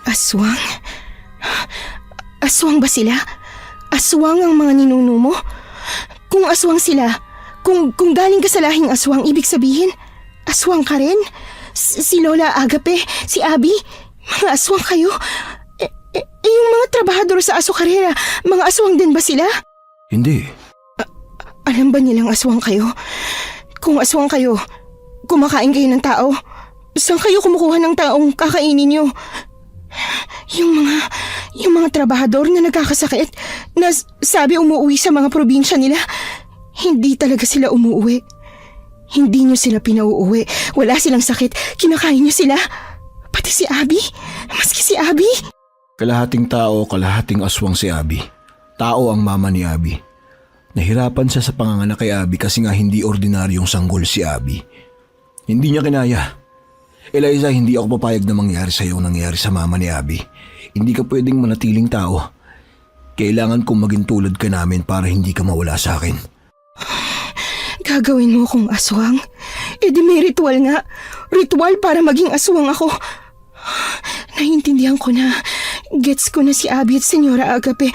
aswang? Aswang ba sila? Aswang ang mga ninuno mo? Kung aswang sila, kung galing ka sa lahing aswang, ibig sabihin, aswang ka rin? Si Lola Agape, si Abby, mga aswang kayo? Yung mga trabahador sa asokarera, mga aswang din ba sila? Hindi. Alam ba nilang aswang kayo? Kung aswang kayo, kumakain kayo ng tao, saan kayo kumukuha ng taong kakainin nyo? Yung mga trabahador na nagkakasakit, na sabi umuwi sa mga probinsya nila, hindi talaga sila umuwi. Hindi nyo sila pinauuwi. Wala silang sakit, kinakain nyo sila. Pati si Abby, maski si Abby. Kalahating tao, kalahating aswang si Abby. Tao ang mama ni Abby. Nahirapan siya sa panganganak kay Abby kasi nga hindi ordinaryong sanggol si Abby. Hindi niya kinaya. Eliza, hindi ako papayag na mangyari sa iyo nangyari sa mama ni Abby. Hindi ka pwedeng manatiling tao. Kailangan kong maging tulad ka namin para hindi ka mawala sa akin. Gagawin mo akong aswang? E di may ritual nga. Ritual para maging aswang ako. Naiintindihan ko na. Gets ko na si Abby at Senyora Agape.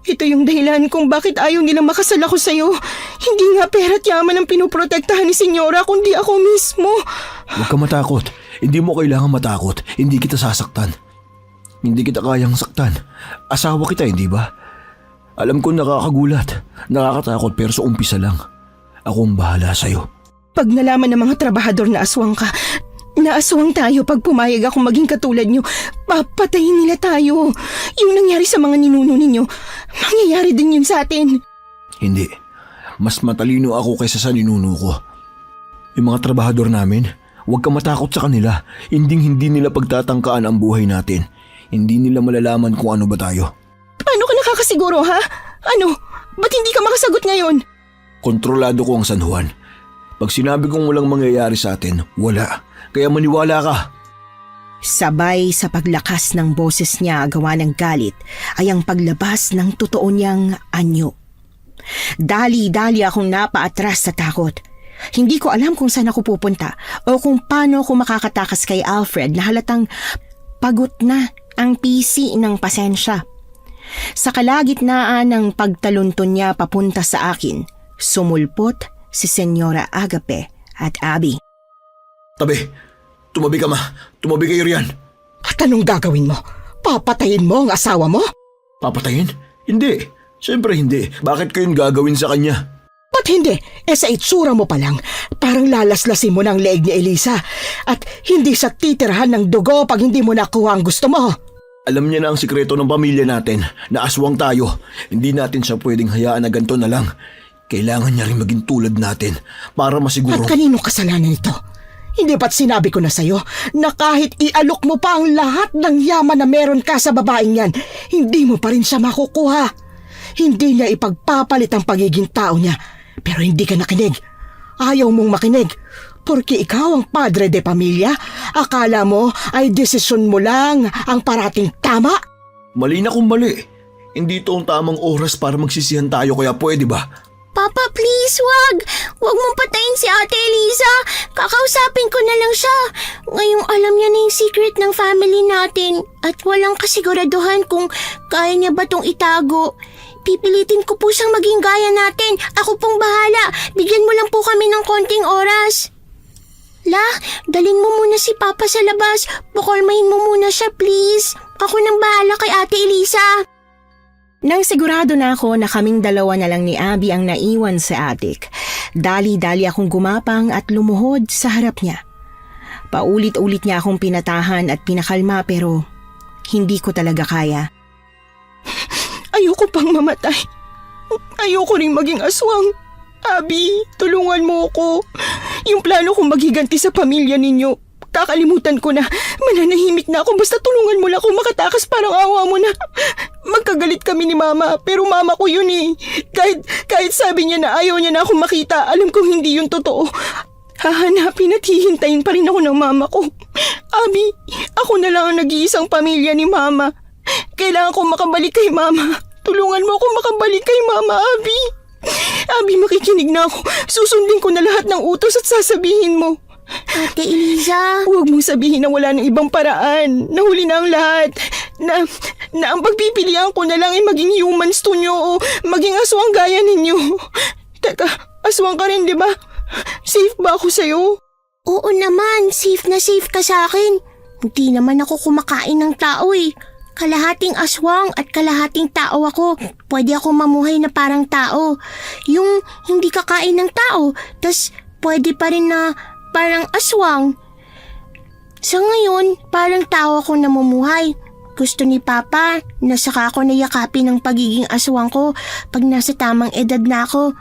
Ito yung dahilan kung bakit ayaw nilang makasal ako sa'yo. Hindi nga pera at yaman ang pinoprotektahan ni Senyora, kundi ako mismo. Huwag ka matakot. Hindi mo kailangan matakot. Hindi kita sasaktan. Hindi kita kayang saktan. Asawa kita, hindi ba? Alam ko nakakagulat, nakakatakot pero sa umpisa lang. Ako ang bahala sa'yo. Pag nalaman ng mga trabahador na aswang ka, na aswang tayo pag pumayag ako maging katulad nyo, papatayin nila tayo. Yung nangyari sa mga ninuno ninyo, mangyayari din yun sa atin. Hindi. Mas matalino ako kaysa sa ninuno ko. Yung mga trabahador namin, huwag ka matakot sa kanila. Hindi nila pagtatangkaan ang buhay natin. Hindi nila malalaman kung ano ba tayo. Paano ka nakakasiguro, ha? Ano? Ba't hindi ka makasagot ngayon? Kontrolado ko ang San Juan. Pag sinabi kong walang mangyayari sa atin, wala. Kaya maniwala ka. Sabay sa paglakas ng boses niya gawa ng galit ay ang paglabas ng totoo niyang anyo. Dali-dali akong napaatras sa takot. Hindi ko alam kung saan ako pupunta o kung paano ako makakatakas kay Alfred na halatang pagod na ang PC ng pasensya. Sa kalagitnaan ng pagtalunton niya papunta sa akin, sumulpot si Senyora Agape at Abby. Tumabi ka ma. Tumabi kayo riyan. At anong gagawin mo? Papatayin mo ang asawa mo? Papatayin? Hindi. Siyempre hindi. Bakit ko yun gagawin sa kanya? Ba't hindi? Sa itsura mo pa lang, parang lalaslasin mo ng leeg ni Elisa at hindi sa titirahan ng dugo pag hindi mo nakuha ang gusto mo. Alam niya na ang sikreto ng pamilya natin na aswang tayo. Hindi natin siya pwedeng hayaan na ganito na lang. Kailangan niya rin maging tulad natin para masiguro. At kaninong kasalanan ito? Hindi ba't sinabi ko na sa'yo na kahit ialok mo pa ang lahat ng yaman na meron ka sa babaeng yan, hindi mo pa rin siya makukuha. Hindi niya ipagpapalit ang pagiging tao niya, pero hindi ka nakinig. Ayaw mong makinig. Porque ikaw ang padre de pamilya, akala mo ay desisyon mo lang ang parating tama? Mali na kung mali. Hindi ito ang tamang oras para magsisihan tayo kaya pwede ba? Papa, please, wag! Wag mong patayin si Ate Elisa! Kakausapin ko na lang siya. Ngayong alam niya na yung secret ng family natin at walang kasiguraduhan kung kaya niya ba tong itago. Pipilitin ko po siyang maging gaya natin. Ako pong bahala. Bigyan mo lang po kami ng konting oras. La, dalhin mo muna si Papa sa labas. Bukalmahin mo muna siya, please. Ako nang bahala kay Ate Elisa. Nang sigurado na ako na kaming dalawa na lang ni Abby ang naiwan sa attic, dali-dali akong gumapang at lumuhod sa harap niya. Paulit-ulit niya akong pinatahan at pinakalma pero hindi ko talaga kaya. Ayoko pang mamatay. Ayoko ring maging aswang. Abby, tulungan mo ako. Yung plano kong maghiganti sa pamilya ninyo, kakalimutan ko na. Mananahimik na ako basta tulungan mo lang ako makatakas, parang awa mo na. Magkagalit kami ni Mama, pero Mama ko yun eh. Kahit sabi niya na ayaw niya na akong makita, alam kong hindi yun totoo. Hahanapin at hihintayin pa rin ako ng Mama ko. Abby, ako na lang ang nag-iisang pamilya ni Mama. Kailangan ko makabalik kay Mama. Tulungan mo ako makabalik kay Mama, Abby. Abby, makikinig na ako. Susundin ko na lahat ng utos at sasabihin mo. Ate Elisa. Huwag mong sabihin na wala ng ibang paraan. Nahuli na ang lahat. Na ang pagpipilian ko na lang ay maging humans to nyo o maging aswang gaya ninyo. Teka, aswang ka rin, di ba? Safe ba ako sa'yo? Oo naman, safe na safe ka sa akin. Hindi naman ako kumakain ng tao eh. Kalahating aswang at kalahating tao ako. Pwede ako mamuhay na parang tao. Yung hindi kakain ng tao, tas pwede pa rin na parang aswang. Sa ngayon, parang tao ako namumuhay. Gusto ni Papa na saka ako nayakapin ng pagiging aswang ko pag nasa tamang edad na ako.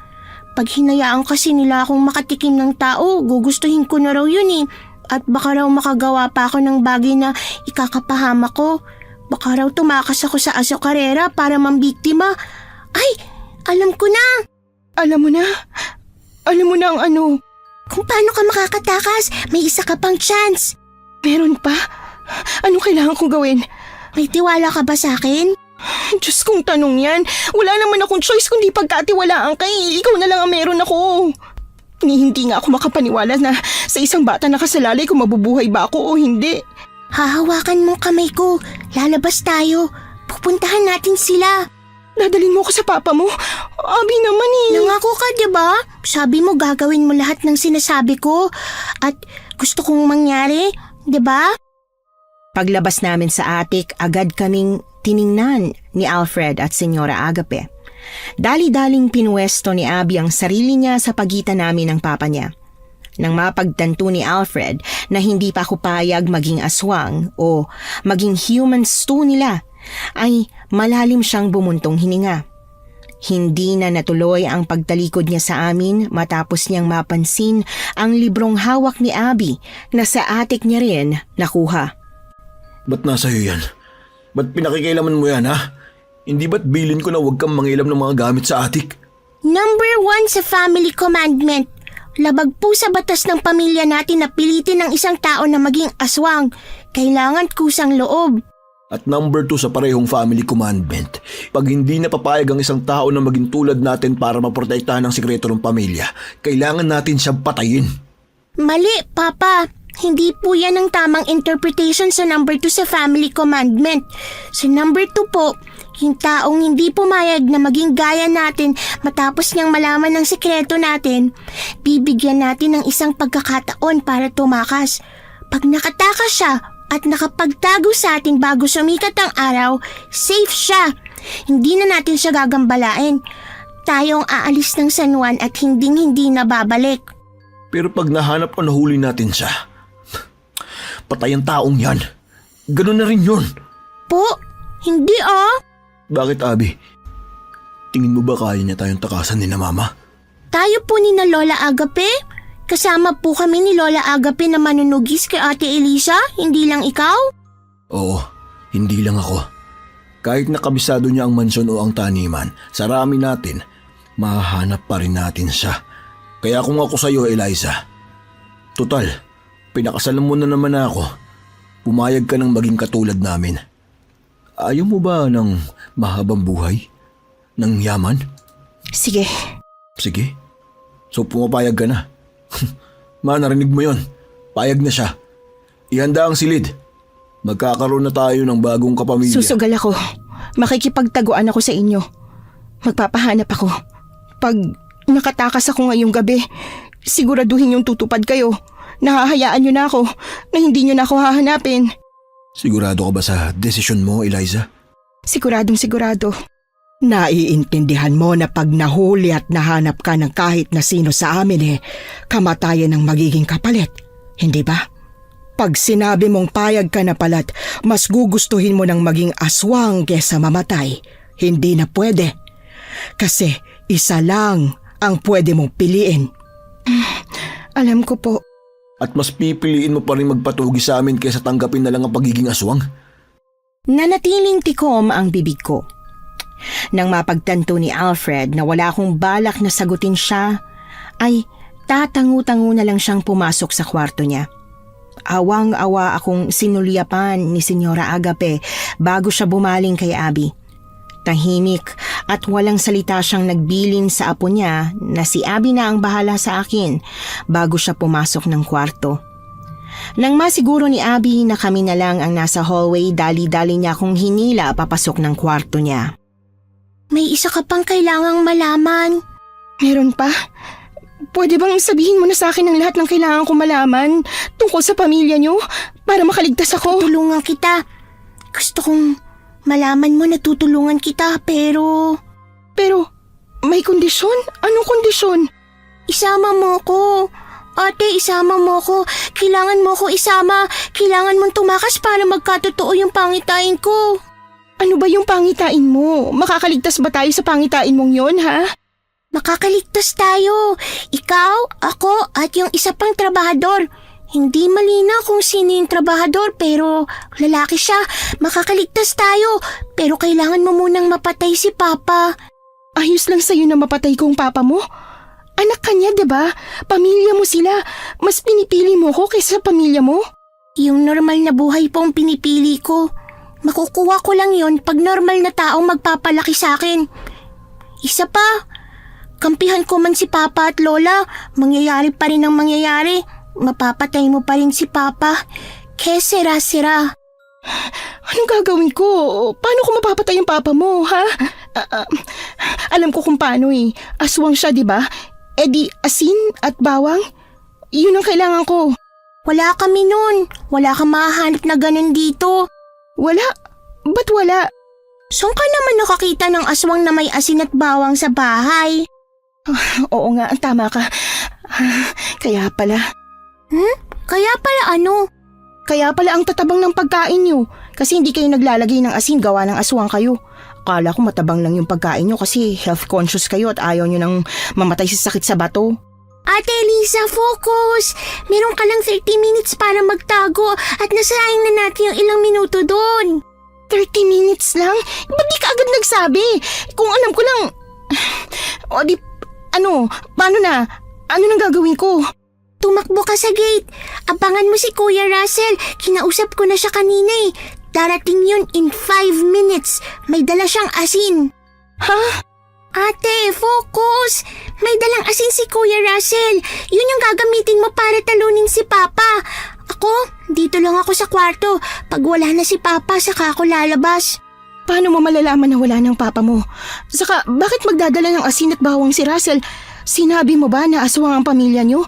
Pag hinayaan kasi nila akong makatikim ng tao, gugustuhin ko na raw yun eh. At baka raw makagawa pa ako ng bagay na ikakapahama ko. Baka raw tumakas ako sa asokarera para mambiktima. Ay, alam ko na. Alam mo na? Alam mo na ang ano? Kung paano ka makakatakas, may isa ka pang chance. Meron pa? Anong kailangan kong gawin? May tiwala ka ba sa akin? Diyos kong tanong yan. Wala naman akong choice kundi pagkatiwalaan kay. Ikaw na lang ang meron ako. Hindi nga ako makapaniwala na sa isang bata nakasalalay kung mabubuhay ba ako o hindi. Hahawakan mo kamay ko. Lalabas tayo. Pupuntahan natin sila. Dadalhin mo ako sa papa mo? Abi naman eh. Nangako ka, diba? Sabi mo gagawin mo lahat ng sinasabi ko. At gusto kong mangyari, diba? Paglabas namin sa attic, agad kaming tiningnan ni Alfred at Senyora Agape. Dali-daling pinuwesto ni Abby ang sarili niya sa pagitan namin ng papa niya. Nang mapagtanto ni Alfred na hindi pa ako payag maging aswang o maging human stew nila, ay malalim siyang bumuntong hininga. Hindi na natuloy ang pagtalikod niya sa amin matapos niyang mapansin ang librong hawak ni Abby na sa attic niya rin nakuha. Ba't nasa iyo yan? Ba't pinakikailaman mo yan ha? Hindi ba't bilin ko na huwag kang mangilam ng mga gamit sa attic? Number 1 sa family commandment. Labag po sa batas ng pamilya natin na pilitin ng isang tao na maging aswang. Kailangan kusang loob. At number 2 sa parehong family commandment, pag hindi napapayag ang isang tao na maging tulad natin para maprotektahan ang sikreto ng pamilya, kailangan natin siyang patayin. Mali, Papa. Hindi po yan ang tamang interpretation sa number 2 sa family commandment. Sa number 2 po, yung taong hindi pumayag na maging gaya natin matapos niyang malaman ng sikreto natin, bibigyan natin ng isang pagkakataon para tumakas. Pag nakatakas siya at nakapagtago sa atin bago sumikat ang araw, safe siya. Hindi na natin siya gagambalain. Tayong aalis ng San Juan at hindi na babalik. Pero pag nahanap o nahuli natin siya, patay ang taong yan. Ganun na rin yun. Po, hindi ah. Bakit, Abby? Tingin mo ba kaya niya tayong takasan ni na Mama? Tayo po ni na Lola Agape. Kasama po kami ni Lola Agape na manunugis kay Ate Elisa, hindi lang ikaw? Oo, hindi lang ako. Kahit nakabisado niya ang mansyon o ang taniman, sa rami natin, mahahanap pa rin natin siya. Kaya kung ako sa'yo, Eliza, total, pinakasalan mo na naman ako. Pumayag ka ng maging katulad namin. Ayaw mo ba ng mahabang buhay? Ng yaman? Sige. Sige. So pumapayag ka na. Ma, narinig mo yon. Payag na siya. Ihanda ang silid. Magkakaroon na tayo ng bagong kapamilya. Susugal ako. Makikipagtaguan ako sa inyo. Magpapahanap ako. Pag nakatakas ako ngayong gabi, siguraduhin yung tutupad kayo. Nahahayaan nyo na ako na hindi nyo na ako hahanapin. Sigurado ka ba sa desisyon mo, Eliza? Siguradong sigurado. Naiintindihan mo na pag nahuli at nahanap ka ng kahit na sino sa amin kamatayan ang magiging kapalit, hindi ba? Pag sinabi mong payag ka na pala't mas gugustuhin mo ng maging aswang kesa mamatay, hindi na pwede. Kasi isa lang ang pwede mong piliin. Alam ko po. At mas pipiliin mo pa rin magpatugi sa amin kaysa tanggapin na lang ang pagiging aswang? Nanatiling tikom ang bibig ko. Nang mapagtanto ni Alfred na wala akong balak na sagutin siya, ay tatangu-tangu na lang siyang pumasok sa kwarto niya. Awang-awa akong sinulyapan ni Senyora Agape bago siya bumaling kay Abby. Tahimik at walang salita siyang nagbilin sa apo niya na si Abby na ang bahala sa akin bago siya pumasok ng kwarto. Nang masiguro ni Abby na kami na lang ang nasa hallway, dali-dali niya akong hinila papasok ng kwarto niya. May isa ka pang kailangang malaman. Meron pa? Pwede bang sabihin mo na sa akin ang lahat ng kailangan kong malaman tungkol sa pamilya niyo para makaligtas ako? Tulungan kita. Gusto kong malaman mo na tutulungan kita pero May kondisyon? Anong kondisyon? isama mo ko. Ate, isama mo ko. Kailangan mo ko isama. Kailangan mong tumakas para magkatotoo yung pangitain ko. Ano ba yung pangitain mo? Makakaligtas ba tayo sa pangitain mong yon, ha? Makakaligtas tayo. Ikaw, ako, at yung isa pang trabahador. Hindi malinaw kung sino yung trabahador pero lalaki siya. Makakaligtas tayo. Pero kailangan mo munang mapatay si Papa. Ayos lang sa'yo na mapatay ko ang papa mo. Anak ka niya, diba? Pamilya mo sila. Mas pinipili mo ko kaysa sa pamilya mo. Yung normal na buhay po ang pinipili ko. Makukuha ko lang yon pag normal na taong magpapalaki sa akin. Isa pa, kampihan ko man si Papa at Lola, mangyayari pa rin ang mangyayari. Mapapatay mo pa rin si Papa. Que sira-sira. Anong gagawin ko? Paano ko mapapatay ang papa mo, ha? Alam ko kung paano eh. Aswang siya, diba? E di asin at bawang? Yun ang kailangan ko. Wala kami nun. Wala kang mahahanap na ganun dito. Wala? Ba't wala? Saan ka naman nakakita ng aswang na may asin at bawang sa bahay? Oo nga, tama ka. Kaya pala. Kaya pala ano? Kaya pala ang tatabang ng pagkain nyo. Kasi hindi kayo naglalagay ng asin, gawa ng aswang kayo. Akala ko matabang lang yung pagkain nyo kasi health conscious kayo at ayaw nyo nang mamatay sa sakit sa bato. Ate Lisa, focus! Meron ka lang 30 minutes para magtago at nasayang na natin yung ilang minuto doon. 30 minutes lang? Ba't di ka agad nagsabi? Kung alam ko lang... O di, paano na? Ano nang gagawin ko? Tumakbo ka sa gate. Abangan mo si Kuya Russell. Kinausap ko na siya kanina eh. Darating yun in 5 minutes. May dala siyang asin. Ha? Ate, focus! May dalang asin si Kuya Russell. Yun yung gagamitin mo para talunin si Papa. Ako, dito lang ako sa kwarto. Pag wala na si Papa, saka ako lalabas. Paano mo malalaman na wala ng papa mo? Saka, bakit magdadala ng asin at bawang si Russell? Sinabi mo ba na aswang ang pamilya niyo?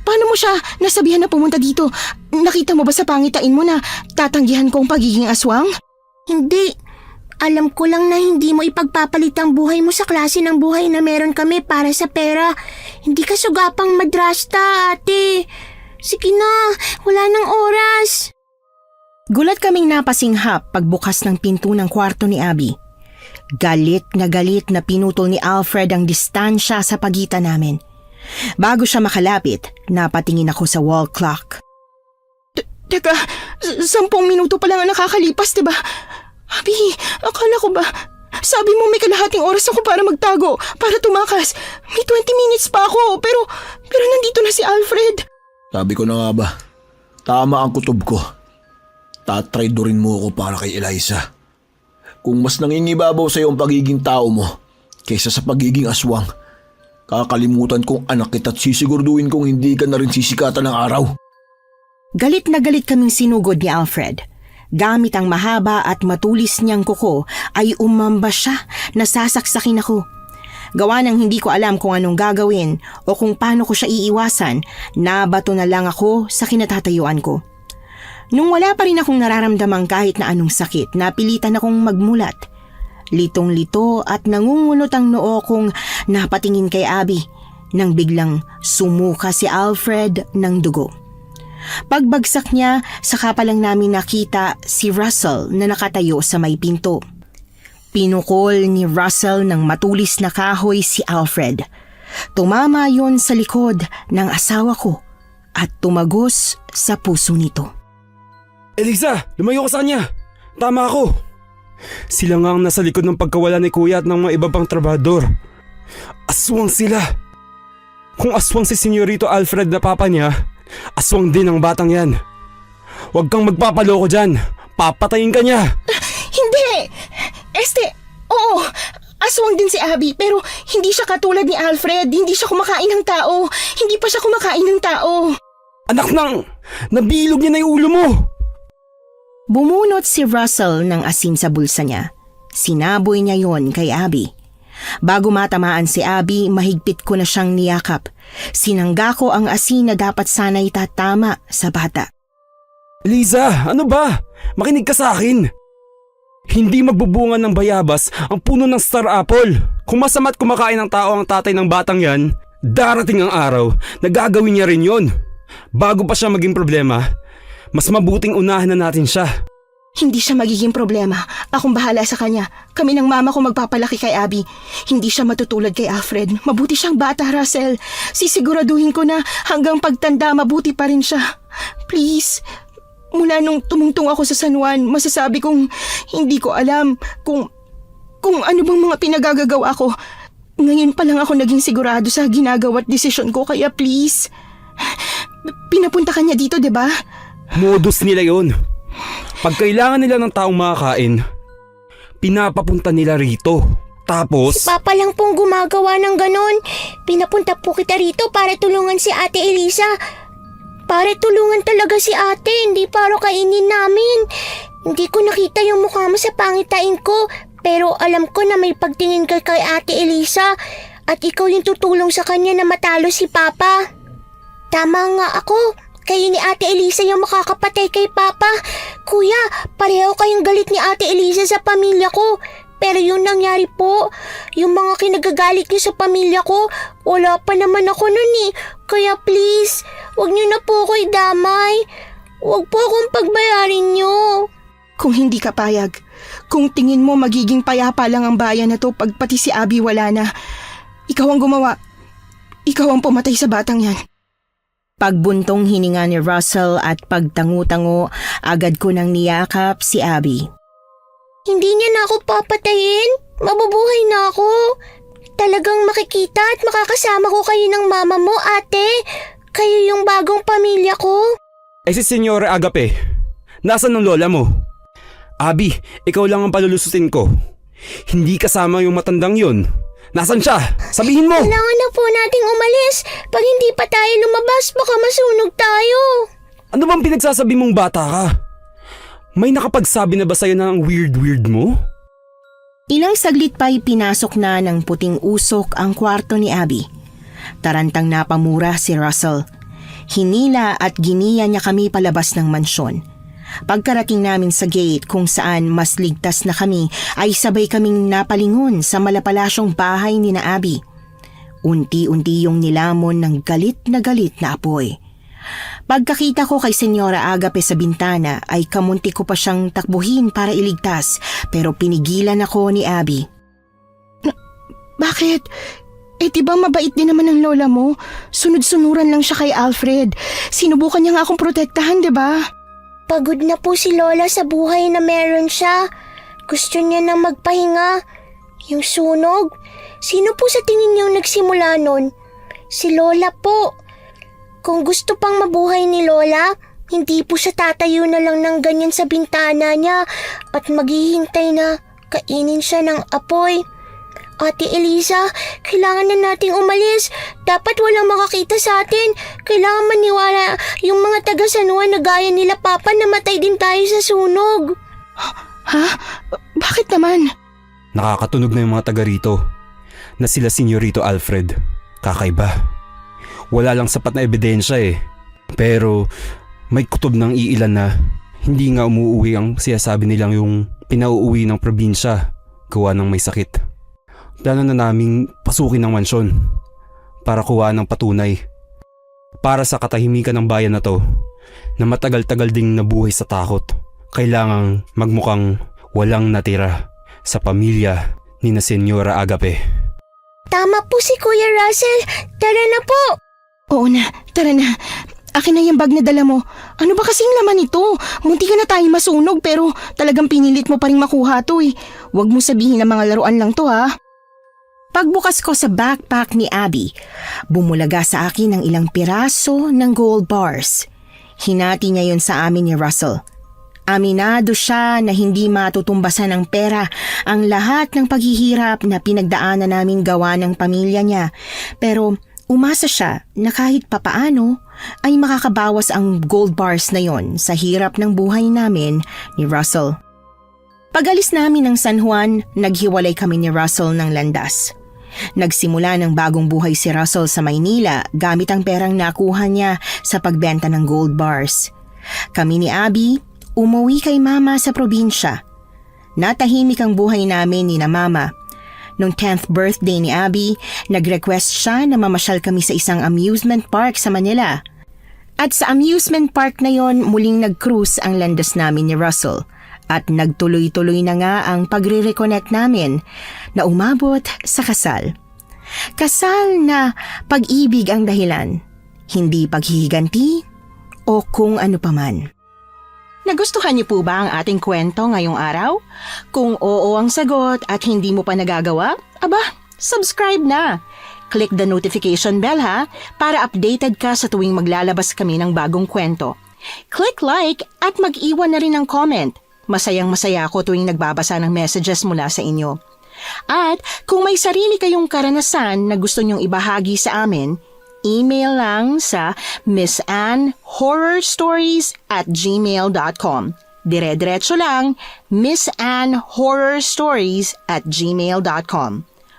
Paano mo siya nasabihan na pumunta dito? Nakita mo ba sa pangitain mo na tatanggihan ko ang pagiging aswang? Hindi. Alam ko lang na hindi mo ipagpapalit ang buhay mo sa klase ng buhay na meron kami para sa pera. Hindi ka sugapang madrasta, ate. Sige na, wala nang oras. Gulat kaming napasinghap pagbukas ng pinto ng kwarto ni Abby. Galit na pinutol ni Alfred ang distansya sa pagitan namin. Bago siya makalapit, napatingin ako sa wall clock. Teka, 10 minuto pa lang ang nakakalipas, diba? Abby, akala ko ba? Sabi mo may kalahating oras ako para magtago, para tumakas. May 20 minutes pa ako, pero nandito na si Alfred. Sabi ko na nga ba, tama ang kutob ko. Tatraidorin mo ako para kay Eliza. Kung mas nangingibabaw sa'yo ang pagiging tao mo kaysa sa pagiging aswang, kakalimutan kong anak kita at sisigurduhin kong hindi ka na rin sisikatan ng araw. Galit na galit kaming sinugod ni Alfred. Gamit ang mahaba at matulis niyang kuko ay umamba siya na sasaksakin ako. Gawa ng hindi ko alam kung anong gagawin o kung paano ko siya iiwasan, nabato na lang ako sa kinatatayuan ko. Nung wala pa rin akong nararamdamang kahit na anong sakit, napilitan akong magmulat. Litong-lito at nangungunot ang noo kong napatingin kay Abby nang biglang sumuka si Alfred ng dugo. Pagbagsak niya, saka pa lang namin nakita si Russell na nakatayo sa may pinto. Pinukol ni Russell ng matulis na kahoy si Alfred. Tumama yon sa likod ng asawa ko at tumagos sa puso nito. Eliza, lumayo ka sa kanya. Tama ako. Sila nga ang nasa likod ng pagkawala ni Kuya at ng mga iba pang trabador. Aswang sila. Kung aswang si Senyorito Alfred na papa niya, aswang din ang batang yan. Huwag kang magpapaloko dyan. Papatayin ka niya. Hindi! Oo, aswang din si Abby, pero hindi siya katulad ni Alfred. Hindi siya kumakain ng tao. Hindi pa siya kumakain ng tao. Anak nang, nabilog niya na yung ulo mo. Bumunot si Russell ng asin sa bulsa niya. Sinaboy niya yon kay Abby. Bago matamaan si Abby, mahigpit ko na siyang niyakap. Sinangga ko ang asin na dapat sana'y tatama sa bata. Eliza, ano ba? Makinig ka sa akin. Hindi magbubunga ng bayabas ang puno ng star apple. Kung masama't kumakain ng tao ang tatay ng batang yan, darating ang araw na gagawin niya rin yon. Bago pa siya maging problema, mas mabuting unahan na natin siya. Hindi siya magiging problema. Akong bahala sa kanya. Kami ng mama ko magpapalaki kay Abby. Hindi siya matutulad kay Alfred. Mabuti siyang bata, Russell. Sisiguraduhin ko na hanggang pagtanda mabuti pa rin siya. Please. Mula nung tumungtong ako sa San Juan, masasabi kong hindi ko alam kung ano bang mga pinagagagawa ko. Ngayon pa lang ako naging sigurado sa ginagawa at desisyon ko, kaya please. Pinapunta ka niya dito, diba? Modus nila yon. Pag kailangan nila ng taong makakain, pinapapunta nila rito. Tapos... Papa lang pong gumagawa ng ganon. Pinapunta po kita rito para tulungan si Ate Eliza. Para tulungan talaga si ate, hindi para kainin namin. Hindi ko nakita yung mukha mo sa pangitain ko, pero alam ko na may pagtingin ka kay Ate Eliza at ikaw yung tutulong sa kanya na matalo si Papa. Tama nga ako. Kayo ni Ate Eliza yung makakapatay kay Papa. Kuya, pareho kayong galit ni Ate Eliza sa pamilya ko. Pero yung nangyari po, yung mga kinagagalit niyo sa pamilya ko, wala pa naman ako nun eh. Kaya please, wag niyo na po ko idamay. Wag po akong pagbayarin niyo. Kung hindi ka payag, kung tingin mo magiging payapa lang ang bayan na to pag pati si Abby wala na, ikaw ang gumawa. Ikaw ang pumatay sa batang yan. Pagbuntong hininga ni Russell at pagtangu-tango, agad ko nang niyakap si Abby. Hindi niya na ako papatayin. Mabubuhay na ako. talagang makikita at makakasama ko kayo ng mama mo, ate. Kayo yung bagong pamilya ko. Si Senyora Agape, nasan ang lola mo? Abby, ikaw lang ang palulusutin ko. Hindi kasama yung matandang yun. Nasan siya? Sabihin mo! Kailangan na po nating umalis. Pag hindi pa tayo lumabas, baka masunog tayo. Ano bang pinagsasabi mong bata ka? May nakapagsabi na ba sa'yo na ang weird mo? Ilang saglit pa'y pinasok na ng puting usok ang kwarto ni Abby. Tarantang napamura si Russell. Hinila at giniya niya kami palabas ng mansyon. Pagkarating namin sa gate kung saan mas ligtas na kami ay sabay kaming napalingon sa malapalasyong bahay ni na Abby. Unti-unti yung nilamon ng galit na apoy. Pagkakita ko kay Senyora Agape sa bintana ay kamunti ko pa siyang takbuhin para iligtas pero pinigilan ako ni Abby. Bakit? Diba mabait din naman ang lola mo? Sunod-sunuran lang siya kay Alfred. Sinubukan niya nga akong protektahan, diba? Pagod na po si Lola sa buhay na meron siya. Gusto niya nang magpahinga. Yung sunog? Sino po sa tingin niyo nagsimula nun? Si Lola po. Kung gusto pang mabuhay ni Lola, hindi po siya tatayo na lang ng ganyan sa bintana niya at maghihintay na kainin siya ng apoy. Ate Eliza, kailangan na nating umalis. Dapat walang makakita sa atin. Kailangan maniwala yung mga taga-San Juan na gaya nila Papa na matay din tayo sa sunog. Ha? Bakit naman? Nakakatunog na yung mga taga rito na sila Senyorito Alfred. Kakaiba. Wala lang sapat na ebidensya Pero may kutob ng iilan na hindi nga umuuwi ang siyasabi nilang yung pinauuwi ng probinsya gawa ng may sakit. Plano na naming pasukin ng mansyon para kuha ng patunay. Para sa katahimikan ng bayan na to na matagal-tagal ding nabuhay sa takot. Kailangang magmukhang walang natira sa pamilya ni na Senyora Agape. Tama po si Kuya Russell. Tara na po. Oo na, tara na. Akin na yung bag na dala mo. Ano ba kasing laman ito? Munti ka na tayo masunog pero talagang pinilit mo pa rin makuha to Huwag mo sabihin na mga laruan lang to ha. Pagbukas ko sa backpack ni Abby, bumulaga sa akin ang ilang piraso ng gold bars. Hinati niya yon sa amin ni Russell. Aminado siya na hindi matutumbasan ng pera ang lahat ng paghihirap na pinagdaanan namin gawa ng pamilya niya. Pero umasa siya na kahit papaano ay makakabawas ang gold bars na yon sa hirap ng buhay namin ni Russell. Pag-alis namin ng San Juan, naghiwalay kami ni Russell ng landas. Nagsimula ng bagong buhay si Russell sa Maynila gamit ang perang nakuha niya sa pagbenta ng gold bars. Kami ni Abby, umuwi kay Mama sa probinsya. Natahimik ang buhay namin ni na Mama. Noong 10th birthday ni Abby, nag-request siya na mamasyal kami sa isang amusement park sa Manila. At sa amusement park na yon, muling nag-cruise ang landas namin ni Russell. At nagtuloy-tuloy na nga ang pagre-reconnect namin na umabot sa kasal. Kasal na pag-ibig ang dahilan, hindi paghihiganti o kung ano paman. Nagustuhan niyo po ba ang ating kwento ngayong araw? Kung oo ang sagot at hindi mo pa nagagawa, subscribe na. Click the notification bell para updated ka sa tuwing maglalabas kami ng bagong kwento. Click like at mag-iwan na rin ng comment. Masayang-masaya ako tuwing nagbabasa ng messages mula sa inyo. At kung may sarili kayong karanasan na gusto nyong ibahagi sa amin, email lang sa missanhorrorstories@gmail.com. Dire-diretso lang, missanhorrorstories@gmail.com.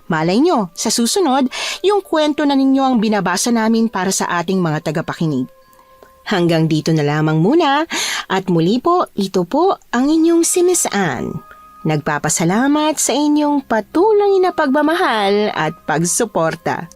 Malay nyo, sa susunod, yung kwento na ninyo ang binabasa namin para sa ating mga tagapakinig. Hanggang dito na lamang muna at muli po, ito po ang inyong si Miss Ann. Nagpapasalamat sa inyong patuloy na pagmamahal at pagsuporta.